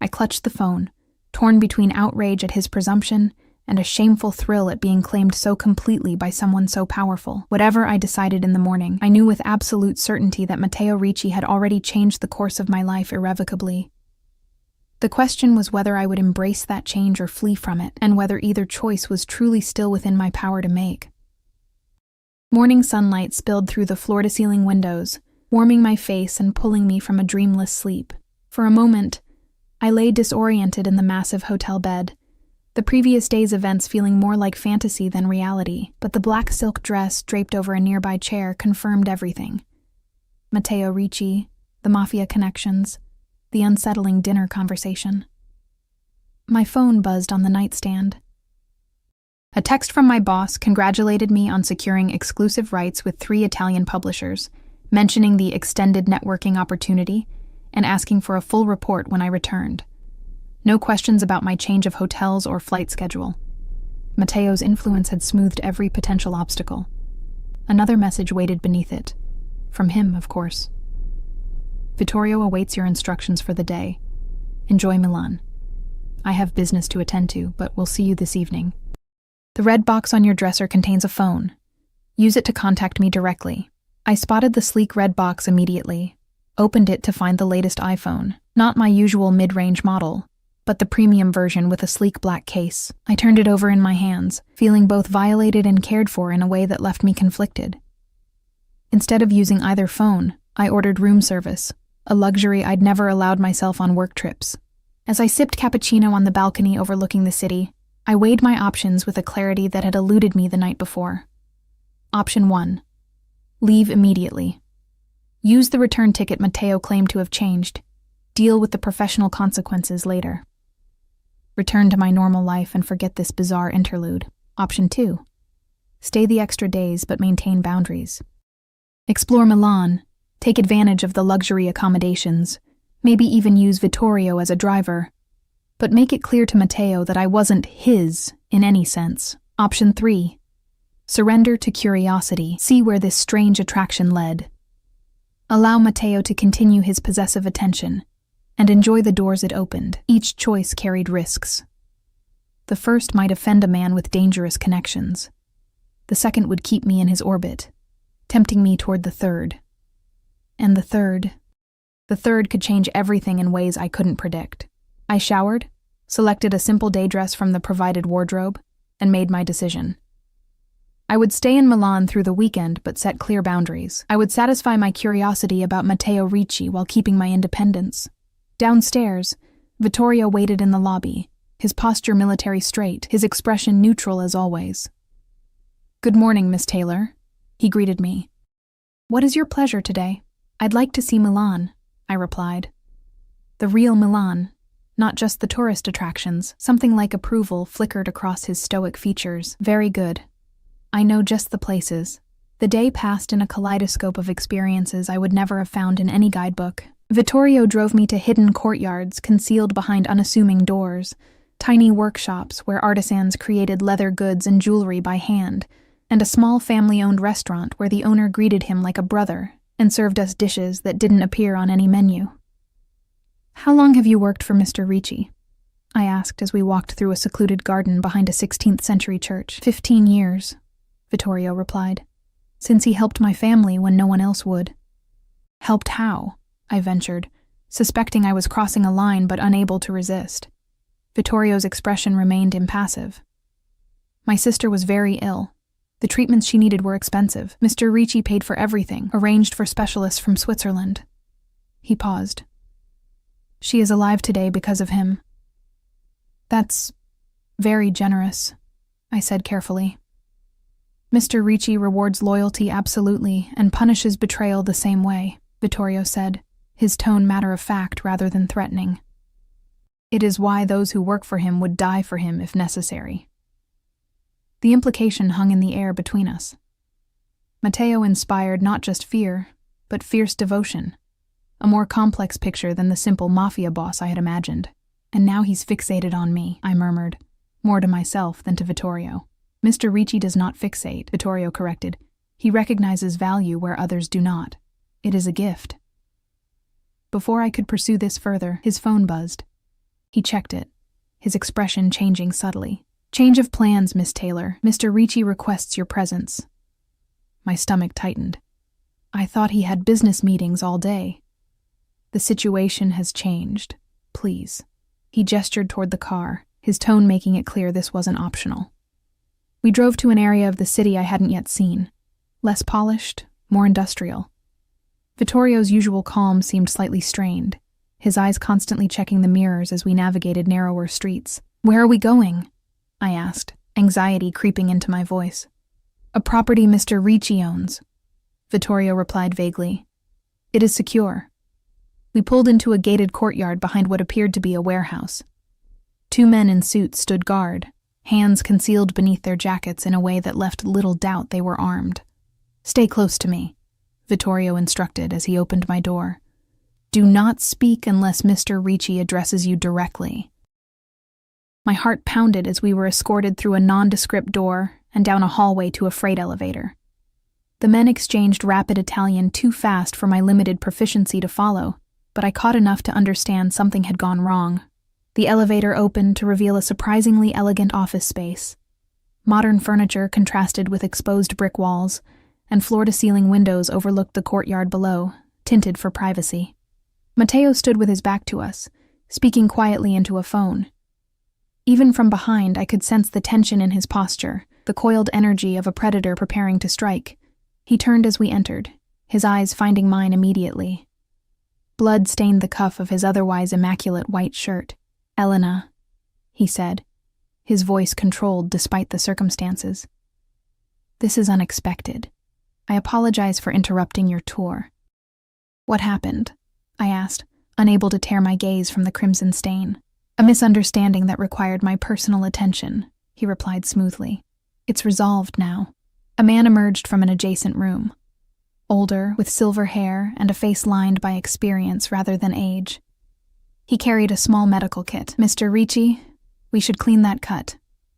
I clutched the phone, torn between outrage at his presumption and a shameful thrill at being claimed so completely by someone so powerful. Whatever I decided in the morning, I knew with absolute certainty that Matteo Ricci had already changed the course of my life irrevocably. The question was whether I would embrace that change or flee from it, and whether either choice was truly still within my power to make. Morning sunlight spilled through the floor-to-ceiling windows, warming my face and pulling me from a dreamless sleep. For a moment, I lay disoriented in the massive hotel bed, the previous day's events feeling more like fantasy than reality, but the black silk dress draped over a nearby chair confirmed everything. Matteo Ricci, the Mafia connections, the unsettling dinner conversation. My phone buzzed on the nightstand. A text from my boss congratulated me on securing exclusive rights with 3 Italian publishers, mentioning the extended networking opportunity and asking for a full report when I returned. No questions about my change of hotels or flight schedule. Matteo's influence had smoothed every potential obstacle. Another message waited beneath it. From him, of course. "Vittorio awaits your instructions for the day. Enjoy Milan. I have business to attend to, but we'll see you this evening. The red box on your dresser contains a phone. Use it to contact me directly. I spotted the sleek red box immediately, opened it to find the latest iPhone, not my usual mid-range model, but the premium version with a sleek black case. I turned it over in my hands, feeling both violated and cared for in a way that left me conflicted. Instead of using either phone, I ordered room service, a luxury I'd never allowed myself on work trips. As I sipped cappuccino on the balcony overlooking the city, I weighed my options with a clarity that had eluded me the night before. Option 1. Leave immediately. Use the return ticket Matteo claimed to have changed. Deal with the professional consequences later. Return to my normal life and forget this bizarre interlude. Option 2. Stay the extra days but maintain boundaries. Explore Milan, take advantage of the luxury accommodations, maybe even use Vittorio as a driver, but make it clear to Matteo that I wasn't his in any sense. Option 3. Surrender to curiosity, see where this strange attraction led. Allow Matteo to continue his possessive attention, and enjoy the doors it opened. Each choice carried risks. The first might offend a man with dangerous connections. The second would keep me in his orbit, tempting me toward the third. And the third could change everything in ways I couldn't predict. I showered, selected a simple day dress from the provided wardrobe, and made my decision. I would stay in Milan through the weekend but set clear boundaries. I would satisfy my curiosity about Matteo Ricci while keeping my independence. Downstairs, Vittorio waited in the lobby, his posture military straight, his expression neutral as always. "Good morning, Miss Taylor," he greeted me. "What is your pleasure today?" "I'd like to see Milan," I replied. The real Milan, not just the tourist attractions. Something like approval flickered across his stoic features. "Very good. I know just the places." The day passed in a kaleidoscope of experiences I would never have found in any guidebook. Vittorio drove me to hidden courtyards concealed behind unassuming doors, tiny workshops where artisans created leather goods and jewelry by hand, and a small family-owned restaurant where the owner greeted him like a brother and served us dishes that didn't appear on any menu. "How long have you worked for Mr. Ricci?" I asked as we walked through a secluded garden behind a 16th-century church. 15 years, Vittorio replied, "since he helped my family when no one else would." "Helped how?" I ventured, suspecting I was crossing a line but unable to resist. Vittorio's expression remained impassive. "My sister was very ill. The treatments she needed were expensive. Mr. Ricci paid for everything, arranged for specialists from Switzerland." He paused. "She is alive today because of him." "That's very generous," I said carefully. "Mr. Ricci rewards loyalty absolutely and punishes betrayal the same way," Vittorio said, his tone matter-of-fact rather than threatening. "It is why those who work for him would die for him if necessary." The implication hung in the air between us. Matteo inspired not just fear, but fierce devotion, a more complex picture than the simple Mafia boss I had imagined. "And now he's fixated on me," I murmured, more to myself than to Vittorio. "Mr. Ricci does not fixate," Vittorio corrected. "He recognizes value where others do not. It is a gift." Before I could pursue this further, his phone buzzed. He checked it, his expression changing subtly. "Change of plans, Miss Taylor. Mr. Ricci requests your presence." My stomach tightened. I thought he had business meetings all day. "The situation has changed. Please." He gestured toward the car, his tone making it clear this wasn't optional. We drove to an area of the city I hadn't yet seen. Less polished, more industrial. Vittorio's usual calm seemed slightly strained, his eyes constantly checking the mirrors as we navigated narrower streets. "Where are we going?" I asked, anxiety creeping into my voice. "A property Mr. Ricci owns," Vittorio replied vaguely. "It is secure." We pulled into a gated courtyard behind what appeared to be a warehouse. 2 men in suits stood guard, hands concealed beneath their jackets in a way that left little doubt they were armed. "Stay close to me," Vittorio instructed as he opened my door. "Do not speak unless Mr. Ricci addresses you directly." My heart pounded as we were escorted through a nondescript door and down a hallway to a freight elevator. The men exchanged rapid Italian too fast for my limited proficiency to follow, but I caught enough to understand something had gone wrong. The elevator opened to reveal a surprisingly elegant office space. Modern furniture contrasted with exposed brick walls, and floor-to-ceiling windows overlooked the courtyard below, tinted for privacy. Matteo stood with his back to us, speaking quietly into a phone. Even from behind, I could sense the tension in his posture, the coiled energy of a predator preparing to strike. He turned as we entered, his eyes finding mine immediately. Blood stained the cuff of his otherwise immaculate white shirt. "Elena," he said, his voice controlled despite the circumstances. "This is unexpected. I apologize for interrupting your tour." "What happened?" I asked, unable to tear my gaze from the crimson stain. "A misunderstanding that required my personal attention," he replied smoothly. "It's resolved now." A man emerged from an adjacent room. Older, with silver hair and a face lined by experience rather than age. He carried a small medical kit. "Mr. Ricci, we should clean that cut,"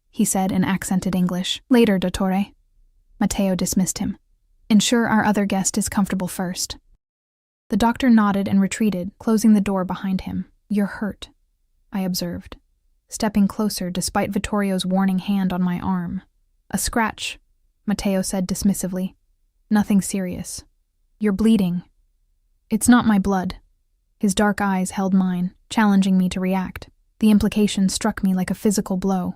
he said in accented English. "Later, Dottore." Matteo dismissed him. "Ensure our other guest is comfortable first." The doctor nodded and retreated, closing the door behind him. "You're hurt," I observed, stepping closer despite Vittorio's warning hand on my arm. "A scratch," Matteo said dismissively. "Nothing serious. You're bleeding." "It's not my blood." His dark eyes held mine, challenging me to react. The implication struck me like a physical blow.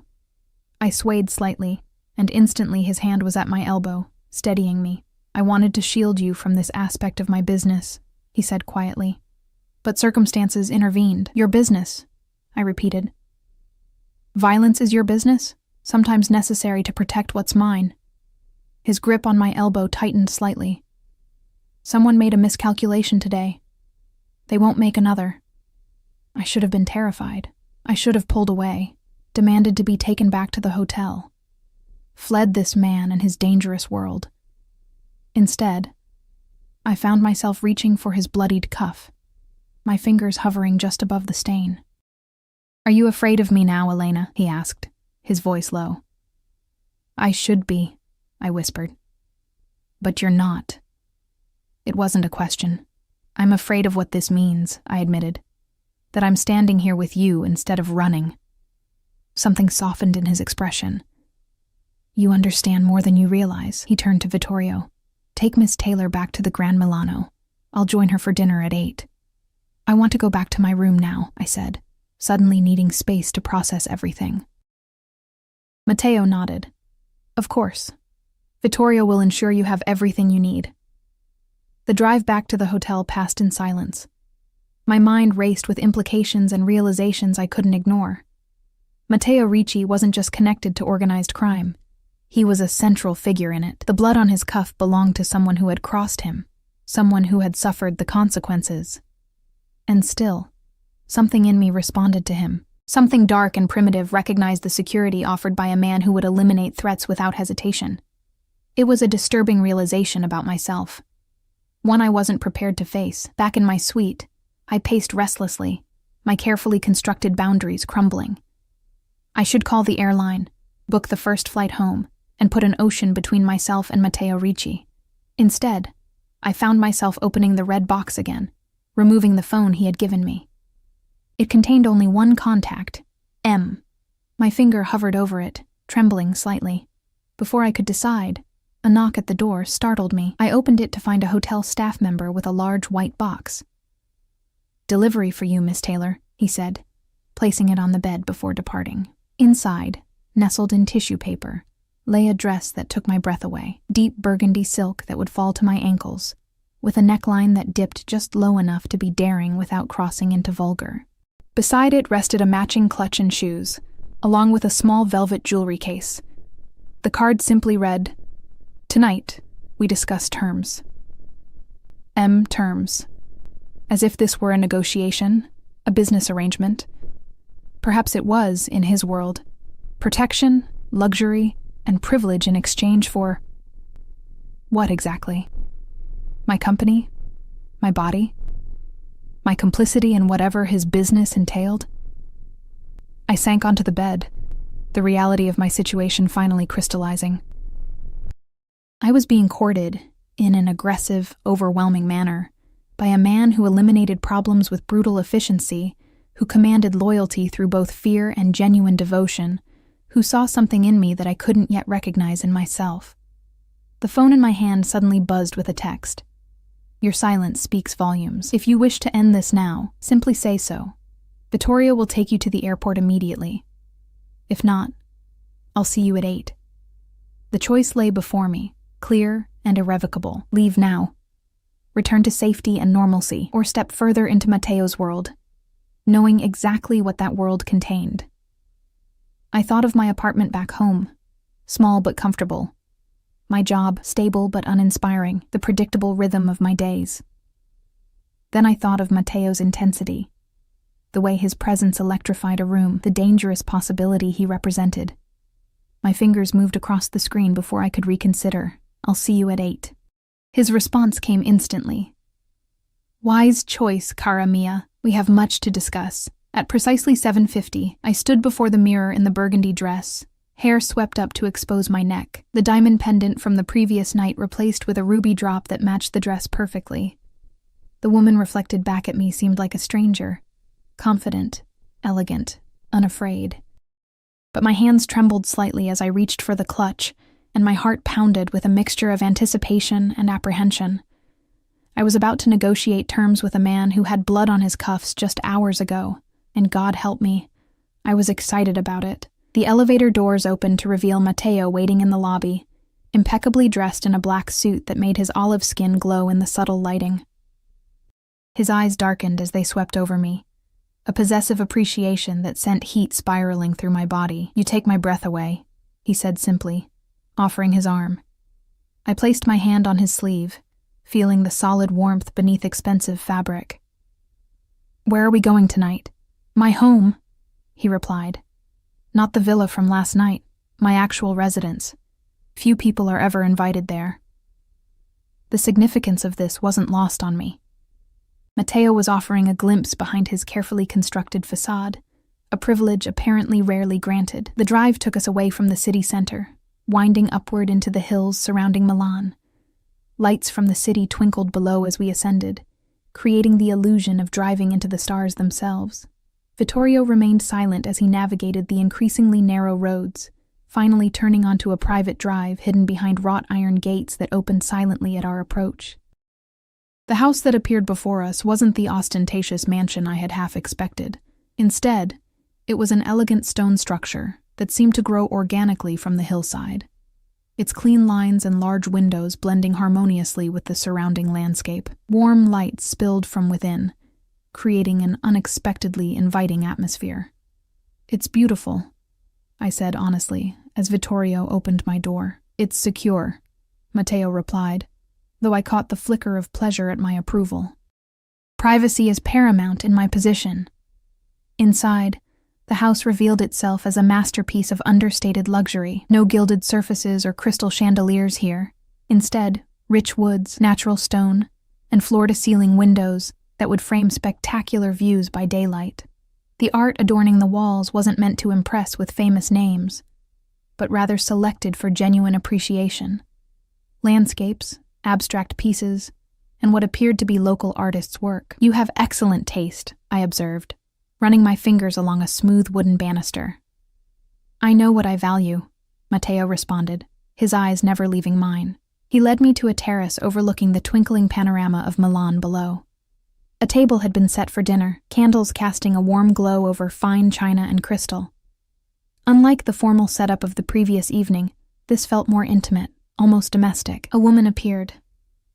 I swayed slightly, and instantly his hand was at my elbow, steadying me. "I wanted to shield you from this aspect of my business," he said quietly. "But circumstances intervened." "Your business," I repeated. "Violence is your business, sometimes necessary to protect what's mine." His grip on my elbow tightened slightly. "Someone made a miscalculation today. They won't make another." I should have been terrified. I should have pulled away, demanded to be taken back to the hotel, fled this man and his dangerous world. Instead, I found myself reaching for his bloodied cuff, my fingers hovering just above the stain. "Are you afraid of me now, Elena?" he asked, his voice low. "I should be," I whispered. "But you're not." It wasn't a question. "I'm afraid of what this means," I admitted. "That I'm standing here with you instead of running." Something softened in his expression. "You understand more than you realize," he turned to Vittorio. "Take Miss Taylor back to the Grand Milano. I'll join her for dinner at 8. "I want to go back to my room now," I said, suddenly needing space to process everything. Matteo nodded. "Of course. Vittorio will ensure you have everything you need." The drive back to the hotel passed in silence. My mind raced with implications and realizations I couldn't ignore. Matteo Ricci wasn't just connected to organized crime. He was a central figure in it. The blood on his cuff belonged to someone who had crossed him, someone who had suffered the consequences. And still, something in me responded to him. Something dark and primitive recognized the security offered by a man who would eliminate threats without hesitation. It was a disturbing realization about myself. One I wasn't prepared to face. Back in my suite, I paced restlessly, my carefully constructed boundaries crumbling. I should call the airline, book the first flight home, and put an ocean between myself and Matteo Ricci. Instead, I found myself opening the red box again, removing the phone he had given me. It contained only one contact, M. My finger hovered over it, trembling slightly. Before I could decide, a knock at the door startled me. I opened it to find a hotel staff member with a large white box. "Delivery for you, Miss Taylor," he said, placing it on the bed before departing. Inside, nestled in tissue paper, lay a dress that took my breath away, deep burgundy silk that would fall to my ankles, with a neckline that dipped just low enough to be daring without crossing into vulgar. Beside it rested a matching clutch and shoes, along with a small velvet jewelry case. The card simply read, "Tonight, we discuss terms." M terms. As if this were a negotiation, a business arrangement. Perhaps it was, in his world. Protection, luxury, and privilege in exchange for... what exactly? My company? My body? My complicity in whatever his business entailed? I sank onto the bed, the reality of my situation finally crystallizing. I was being courted, in an aggressive, overwhelming manner, by a man who eliminated problems with brutal efficiency, who commanded loyalty through both fear and genuine devotion, who saw something in me that I couldn't yet recognize in myself. The phone in my hand suddenly buzzed with a text. Your silence speaks volumes. If you wish to end this now, simply say so. Vittorio will take you to the airport immediately. If not, I'll see you at 8. The choice lay before me, clear and irrevocable. Leave now. Return to safety and normalcy, or step further into Matteo's world, knowing exactly what that world contained. I thought of my apartment back home, small but comfortable. My job, stable but uninspiring, the predictable rhythm of my days. Then I thought of Matteo's intensity, the way his presence electrified a room, the dangerous possibility he represented. My fingers moved across the screen before I could reconsider. I'll see you at 8. His response came instantly. Wise choice, cara mia. We have much to discuss. At precisely 7:50, I stood before the mirror in the burgundy dress, hair swept up to expose my neck, the diamond pendant from the previous night replaced with a ruby drop that matched the dress perfectly. The woman reflected back at me seemed like a stranger, confident, elegant, unafraid. But my hands trembled slightly as I reached for the clutch, and my heart pounded with a mixture of anticipation and apprehension. I was about to negotiate terms with a man who had blood on his cuffs just hours ago, and God help me, I was excited about it. The elevator doors opened to reveal Matteo waiting in the lobby, impeccably dressed in a black suit that made his olive skin glow in the subtle lighting. His eyes darkened as they swept over me, a possessive appreciation that sent heat spiraling through my body. You take my breath away, he said simply, offering his arm. I placed my hand on his sleeve, feeling the solid warmth beneath expensive fabric. Where are we going tonight? My home, he replied. Not the villa from last night, my actual residence. Few people are ever invited there. The significance of this wasn't lost on me. Matteo was offering a glimpse behind his carefully constructed facade, a privilege apparently rarely granted. The drive took us away from the city center, winding upward into the hills surrounding Milan. Lights from the city twinkled below as we ascended, creating the illusion of driving into the stars themselves. Vittorio remained silent as he navigated the increasingly narrow roads, finally turning onto a private drive hidden behind wrought iron gates that opened silently at our approach. The house that appeared before us wasn't the ostentatious mansion I had half expected. Instead, it was an elegant stone structure that seemed to grow organically from the hillside, its clean lines and large windows blending harmoniously with the surrounding landscape. Warm light spilled from within, creating an unexpectedly inviting atmosphere. It's beautiful, I said honestly, as Vittorio opened my door. It's secure, Matteo replied, though I caught the flicker of pleasure at my approval. Privacy is paramount in my position. Inside, the house revealed itself as a masterpiece of understated luxury. No gilded surfaces or crystal chandeliers here. Instead, rich woods, natural stone, and floor-to-ceiling windows that would frame spectacular views by daylight. The art adorning the walls wasn't meant to impress with famous names, but rather selected for genuine appreciation. Landscapes, abstract pieces, and what appeared to be local artists' work. You have excellent taste, I observed, running my fingers along a smooth wooden banister. I know what I value, Matteo responded, his eyes never leaving mine. He led me to a terrace overlooking the twinkling panorama of Milan below. A table had been set for dinner, candles casting a warm glow over fine china and crystal. Unlike the formal setup of the previous evening, this felt more intimate, almost domestic. A woman appeared,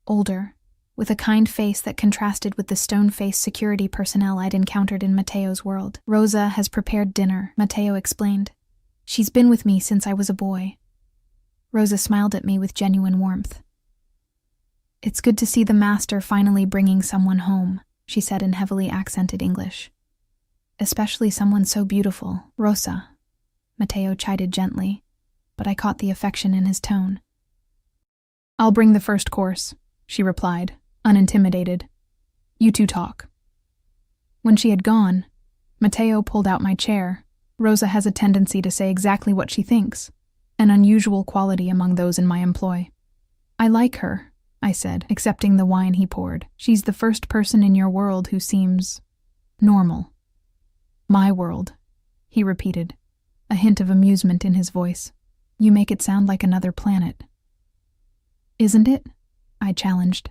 older, with a kind face that contrasted with the stone-faced security personnel I'd encountered in Matteo's world. Rosa has prepared dinner, Matteo explained. She's been with me since I was a boy. Rosa smiled at me with genuine warmth. It's good to see the master finally bringing someone home, she said in heavily accented English. Especially someone so beautiful, Rosa, Matteo chided gently, but I caught the affection in his tone. I'll bring the first course, she replied, unintimidated. You two talk. When she had gone, Matteo pulled out my chair. Rosa has a tendency to say exactly what she thinks, an unusual quality among those in my employ. I like her, I said, accepting the wine he poured. She's the first person in your world who seems normal. My world, he repeated, a hint of amusement in his voice. You make it sound like another planet. Isn't it? I challenged.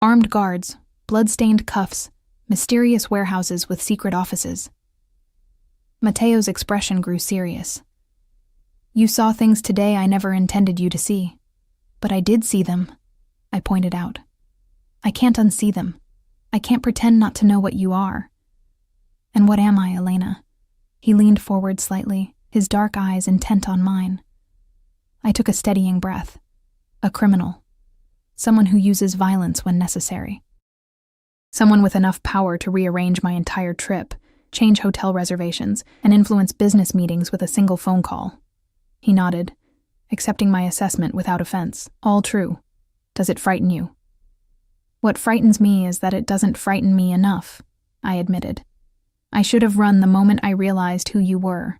Armed guards, blood-stained cuffs, mysterious warehouses with secret offices. Mateo's expression grew serious. You saw things today I never intended you to see. But I did see them, I pointed out. I can't unsee them. I can't pretend not to know what you are. And what am I, Elena? He leaned forward slightly, his dark eyes intent on mine. I took a steadying breath. A criminal. Someone who uses violence when necessary. Someone with enough power to rearrange my entire trip, change hotel reservations, and influence business meetings with a single phone call. He nodded, accepting my assessment without offense. All true. Does it frighten you? What frightens me is that it doesn't frighten me enough, I admitted. I should have run the moment I realized who you were.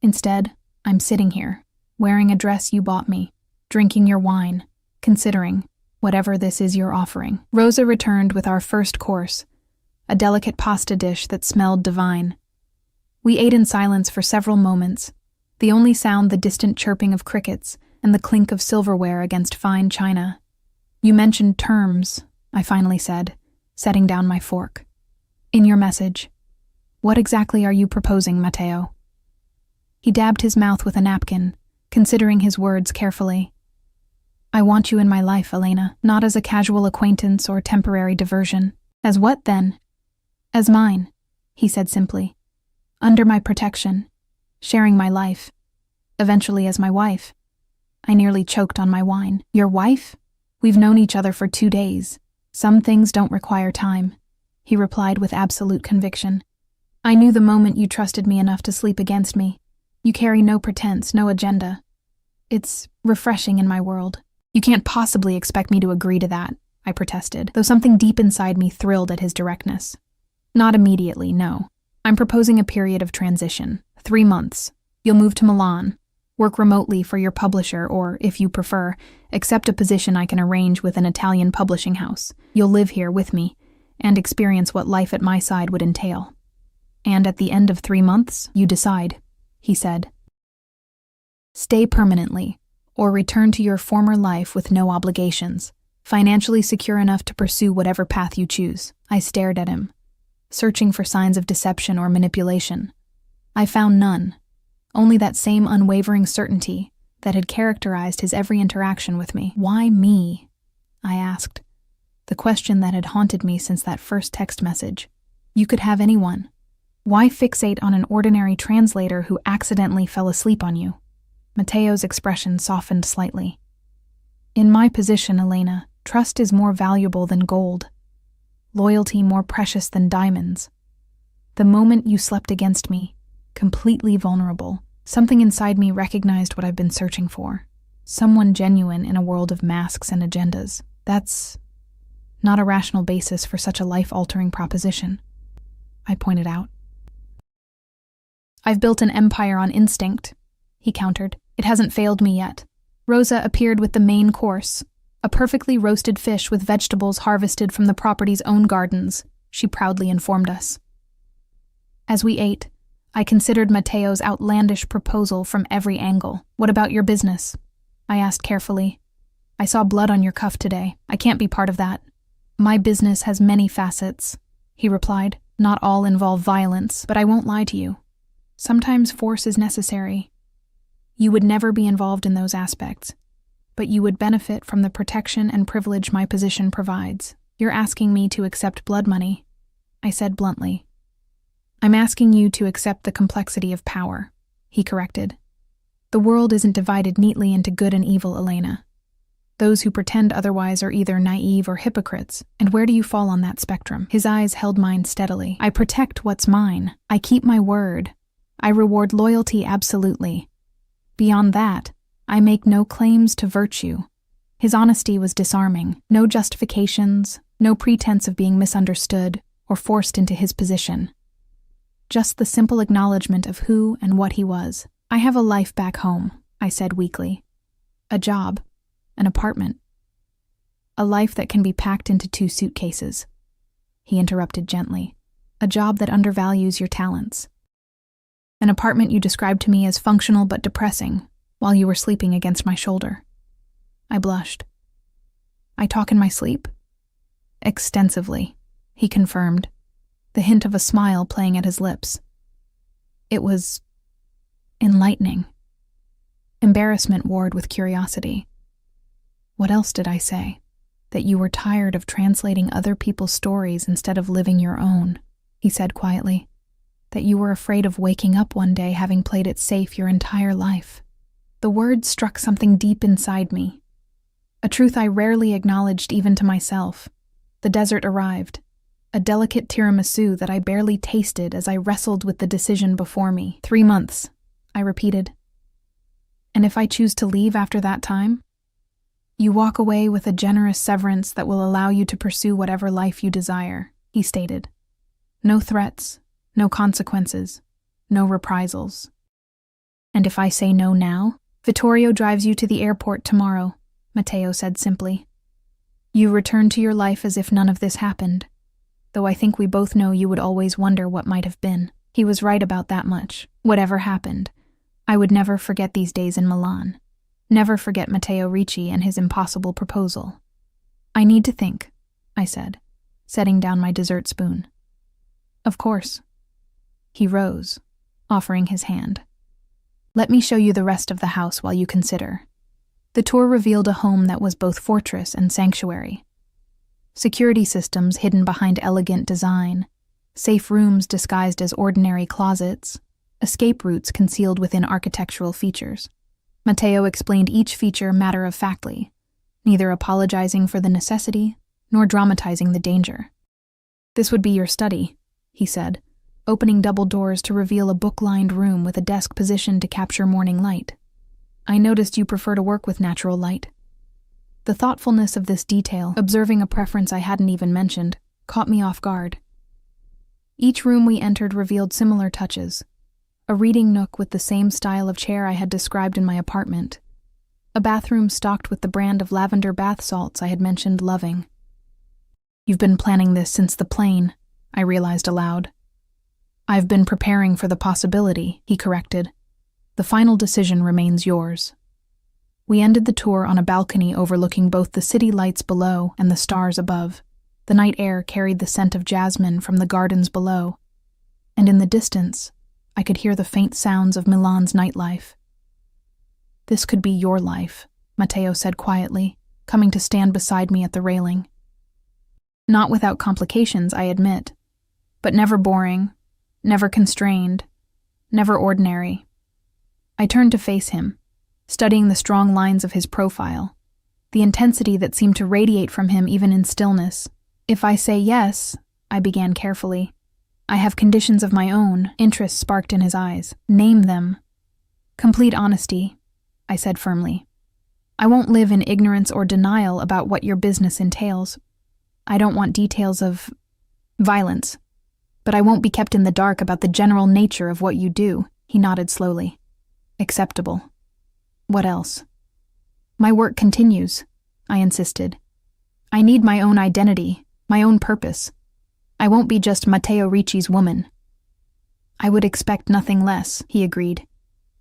Instead, I'm sitting here, wearing a dress you bought me, drinking your wine, considering whatever this is you're offering. Rosa returned with our first course, a delicate pasta dish that smelled divine. We ate in silence for several moments, the only sound the distant chirping of crickets and the clink of silverware against fine china. You mentioned terms, I finally said, setting down my fork. In your message. What exactly are you proposing, Mateo? He dabbed his mouth with a napkin, considering his words carefully. I want you in my life, Elena, not as a casual acquaintance or temporary diversion. As what, then? As mine, he said simply. Under my protection, sharing my life, eventually as my wife. I nearly choked on my wine. Your wife? We've known each other for 2 days. Some things don't require time, he replied with absolute conviction. I knew the moment you trusted me enough to sleep against me. You carry no pretense, no agenda. It's refreshing in my world. You can't possibly expect me to agree to that, I protested, though something deep inside me thrilled at his directness. Not immediately, no. I'm proposing a period of transition. 3 months. You'll move to Milan, work remotely for your publisher, or, if you prefer, accept a position I can arrange with an Italian publishing house. You'll live here with me, and experience what life at my side would entail. And at the end of 3 months, you decide, he said. Stay permanently, or return to your former life with no obligations, financially secure enough to pursue whatever path you choose. I stared at him, searching for signs of deception or manipulation. I found none, only that same unwavering certainty that had characterized his every interaction with me. Why me? I asked, the question that had haunted me since that first text message. You could have anyone. Why fixate on an ordinary translator who accidentally fell asleep on you? Mateo's expression softened slightly. In my position, Elena, trust is more valuable than gold. Loyalty more precious than diamonds. The moment you slept against me, completely vulnerable, something inside me recognized what I've been searching for. Someone genuine in a world of masks and agendas. That's not a rational basis for such a life-altering proposition, I pointed out. I've built an empire on instinct, he countered. It hasn't failed me yet. Rosa appeared with the main course, a perfectly roasted fish with vegetables harvested from the property's own gardens, she proudly informed us. As we ate, I considered Mateo's outlandish proposal from every angle. What about your business? I asked carefully. I saw blood on your cuff today. I can't be part of that. My business has many facets, he replied. Not all involve violence, but I won't lie to you. Sometimes force is necessary. You would never be involved in those aspects, but you would benefit from the protection and privilege my position provides. You're asking me to accept blood money, I said bluntly. I'm asking you to accept the complexity of power, he corrected. The world isn't divided neatly into good and evil, Elena. Those who pretend otherwise are either naive or hypocrites, and where do you fall on that spectrum? His eyes held mine steadily. I protect what's mine. I keep my word. I reward loyalty absolutely. Beyond that, I make no claims to virtue. His honesty was disarming. No justifications, no pretense of being misunderstood or forced into his position. Just the simple acknowledgement of who and what he was. I have a life back home, I said weakly. A job, an apartment. A life that can be packed into 2 suitcases. He interrupted gently. A job that undervalues your talents. An apartment you described to me as functional but depressing while you were sleeping against my shoulder. I blushed. I talk in my sleep? Extensively, he confirmed, the hint of a smile playing at his lips. It was enlightening. Embarrassment warred with curiosity. What else did I say? That you were tired of translating other people's stories instead of living your own, he said quietly. That you were afraid of waking up one day having played it safe your entire life. The words struck something deep inside me. A truth I rarely acknowledged even to myself. The desert arrived. A delicate tiramisu that I barely tasted as I wrestled with the decision before me. 3 months, I repeated. And if I choose to leave after that time? You walk away with a generous severance that will allow you to pursue whatever life you desire, he stated. No threats, no consequences, no reprisals. And if I say no now, Vittorio drives you to the airport tomorrow, Matteo said simply. You return to your life as if none of this happened, though I think we both know you would always wonder what might have been. He was right about that much. Whatever happened, I would never forget these days in Milan. Never forget Matteo Ricci and his impossible proposal. I need to think, I said, setting down my dessert spoon. Of course. He rose, offering his hand. Let me show you the rest of the house while you consider. The tour revealed a home that was both fortress and sanctuary. Security systems hidden behind elegant design, safe rooms disguised as ordinary closets, escape routes concealed within architectural features. Matteo explained each feature matter-of-factly, neither apologizing for the necessity nor dramatizing the danger. This would be your study, he said, opening double doors to reveal a book-lined room with a desk positioned to capture morning light. I noticed you prefer to work with natural light. The thoughtfulness of this detail, observing a preference I hadn't even mentioned, caught me off guard. Each room we entered revealed similar touches. A reading nook with the same style of chair I had described in my apartment. A bathroom stocked with the brand of lavender bath salts I had mentioned loving. You've been planning this since the plane, I realized aloud. I've been preparing for the possibility, he corrected. The final decision remains yours. We ended the tour on a balcony overlooking both the city lights below and the stars above. The night air carried the scent of jasmine from the gardens below, and in the distance, I could hear the faint sounds of Milan's nightlife. This could be your life, Matteo said quietly, coming to stand beside me at the railing. Not without complications, I admit, but never boring, never constrained, never ordinary. I turned to face him, studying the strong lines of his profile, the intensity that seemed to radiate from him even in stillness. If I say yes, I began carefully. I have conditions of my own, interest sparked in his eyes. Name them. Complete honesty, I said firmly. I won't live in ignorance or denial about what your business entails. I don't want details of violence, but I won't be kept in the dark about the general nature of what you do, he nodded slowly. Acceptable. What else? My work continues, I insisted. I need my own identity, my own purpose. I won't be just Matteo Ricci's woman. I would expect nothing less, he agreed.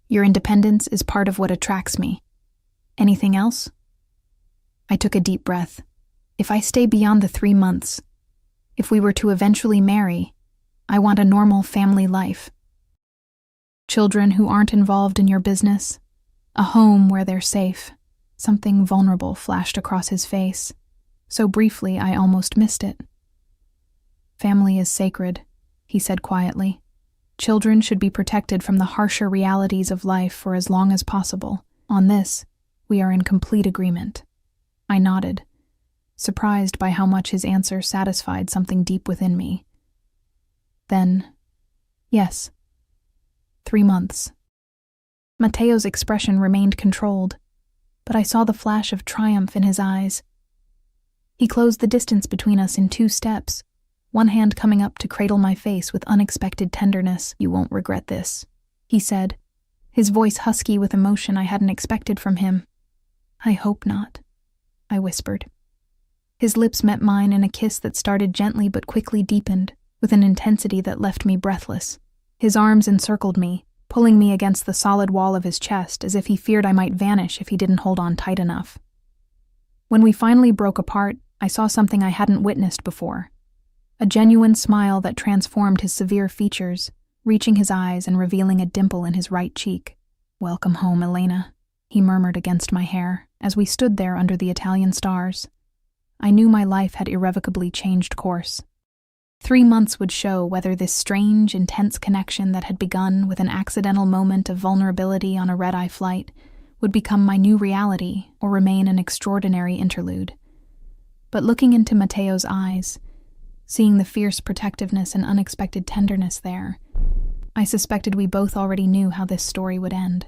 Your independence is part of what attracts me. Anything else? I took a deep breath. If I stay beyond the 3 months, if we were to eventually marry, I want a normal family life. Children who aren't involved in your business, a home where they're safe. Something vulnerable flashed across his face, so briefly I almost missed it. Family is sacred, he said quietly. Children should be protected from the harsher realities of life for as long as possible. On this, we are in complete agreement. I nodded, surprised by how much his answer satisfied something deep within me. Then, yes. 3 months. Matteo's expression remained controlled, but I saw the flash of triumph in his eyes. He closed the distance between us in 2 steps, one hand coming up to cradle my face with unexpected tenderness. You won't regret this, he said, his voice husky with emotion I hadn't expected from him. I hope not, I whispered. His lips met mine in a kiss that started gently but quickly deepened. with an intensity that left me breathless. His arms encircled me, pulling me against the solid wall of his chest as if he feared I might vanish if he didn't hold on tight enough. When we finally broke apart, I saw something I hadn't witnessed before. A genuine smile that transformed his severe features, reaching his eyes and revealing a dimple in his right cheek. "Welcome home, Elena," he murmured against my hair as we stood there under the Italian stars. I knew my life had irrevocably changed course. 3 months would show whether this strange, intense connection that had begun with an accidental moment of vulnerability on a red-eye flight would become my new reality or remain an extraordinary interlude. But looking into Matteo's eyes, seeing the fierce protectiveness and unexpected tenderness there, I suspected we both already knew how this story would end.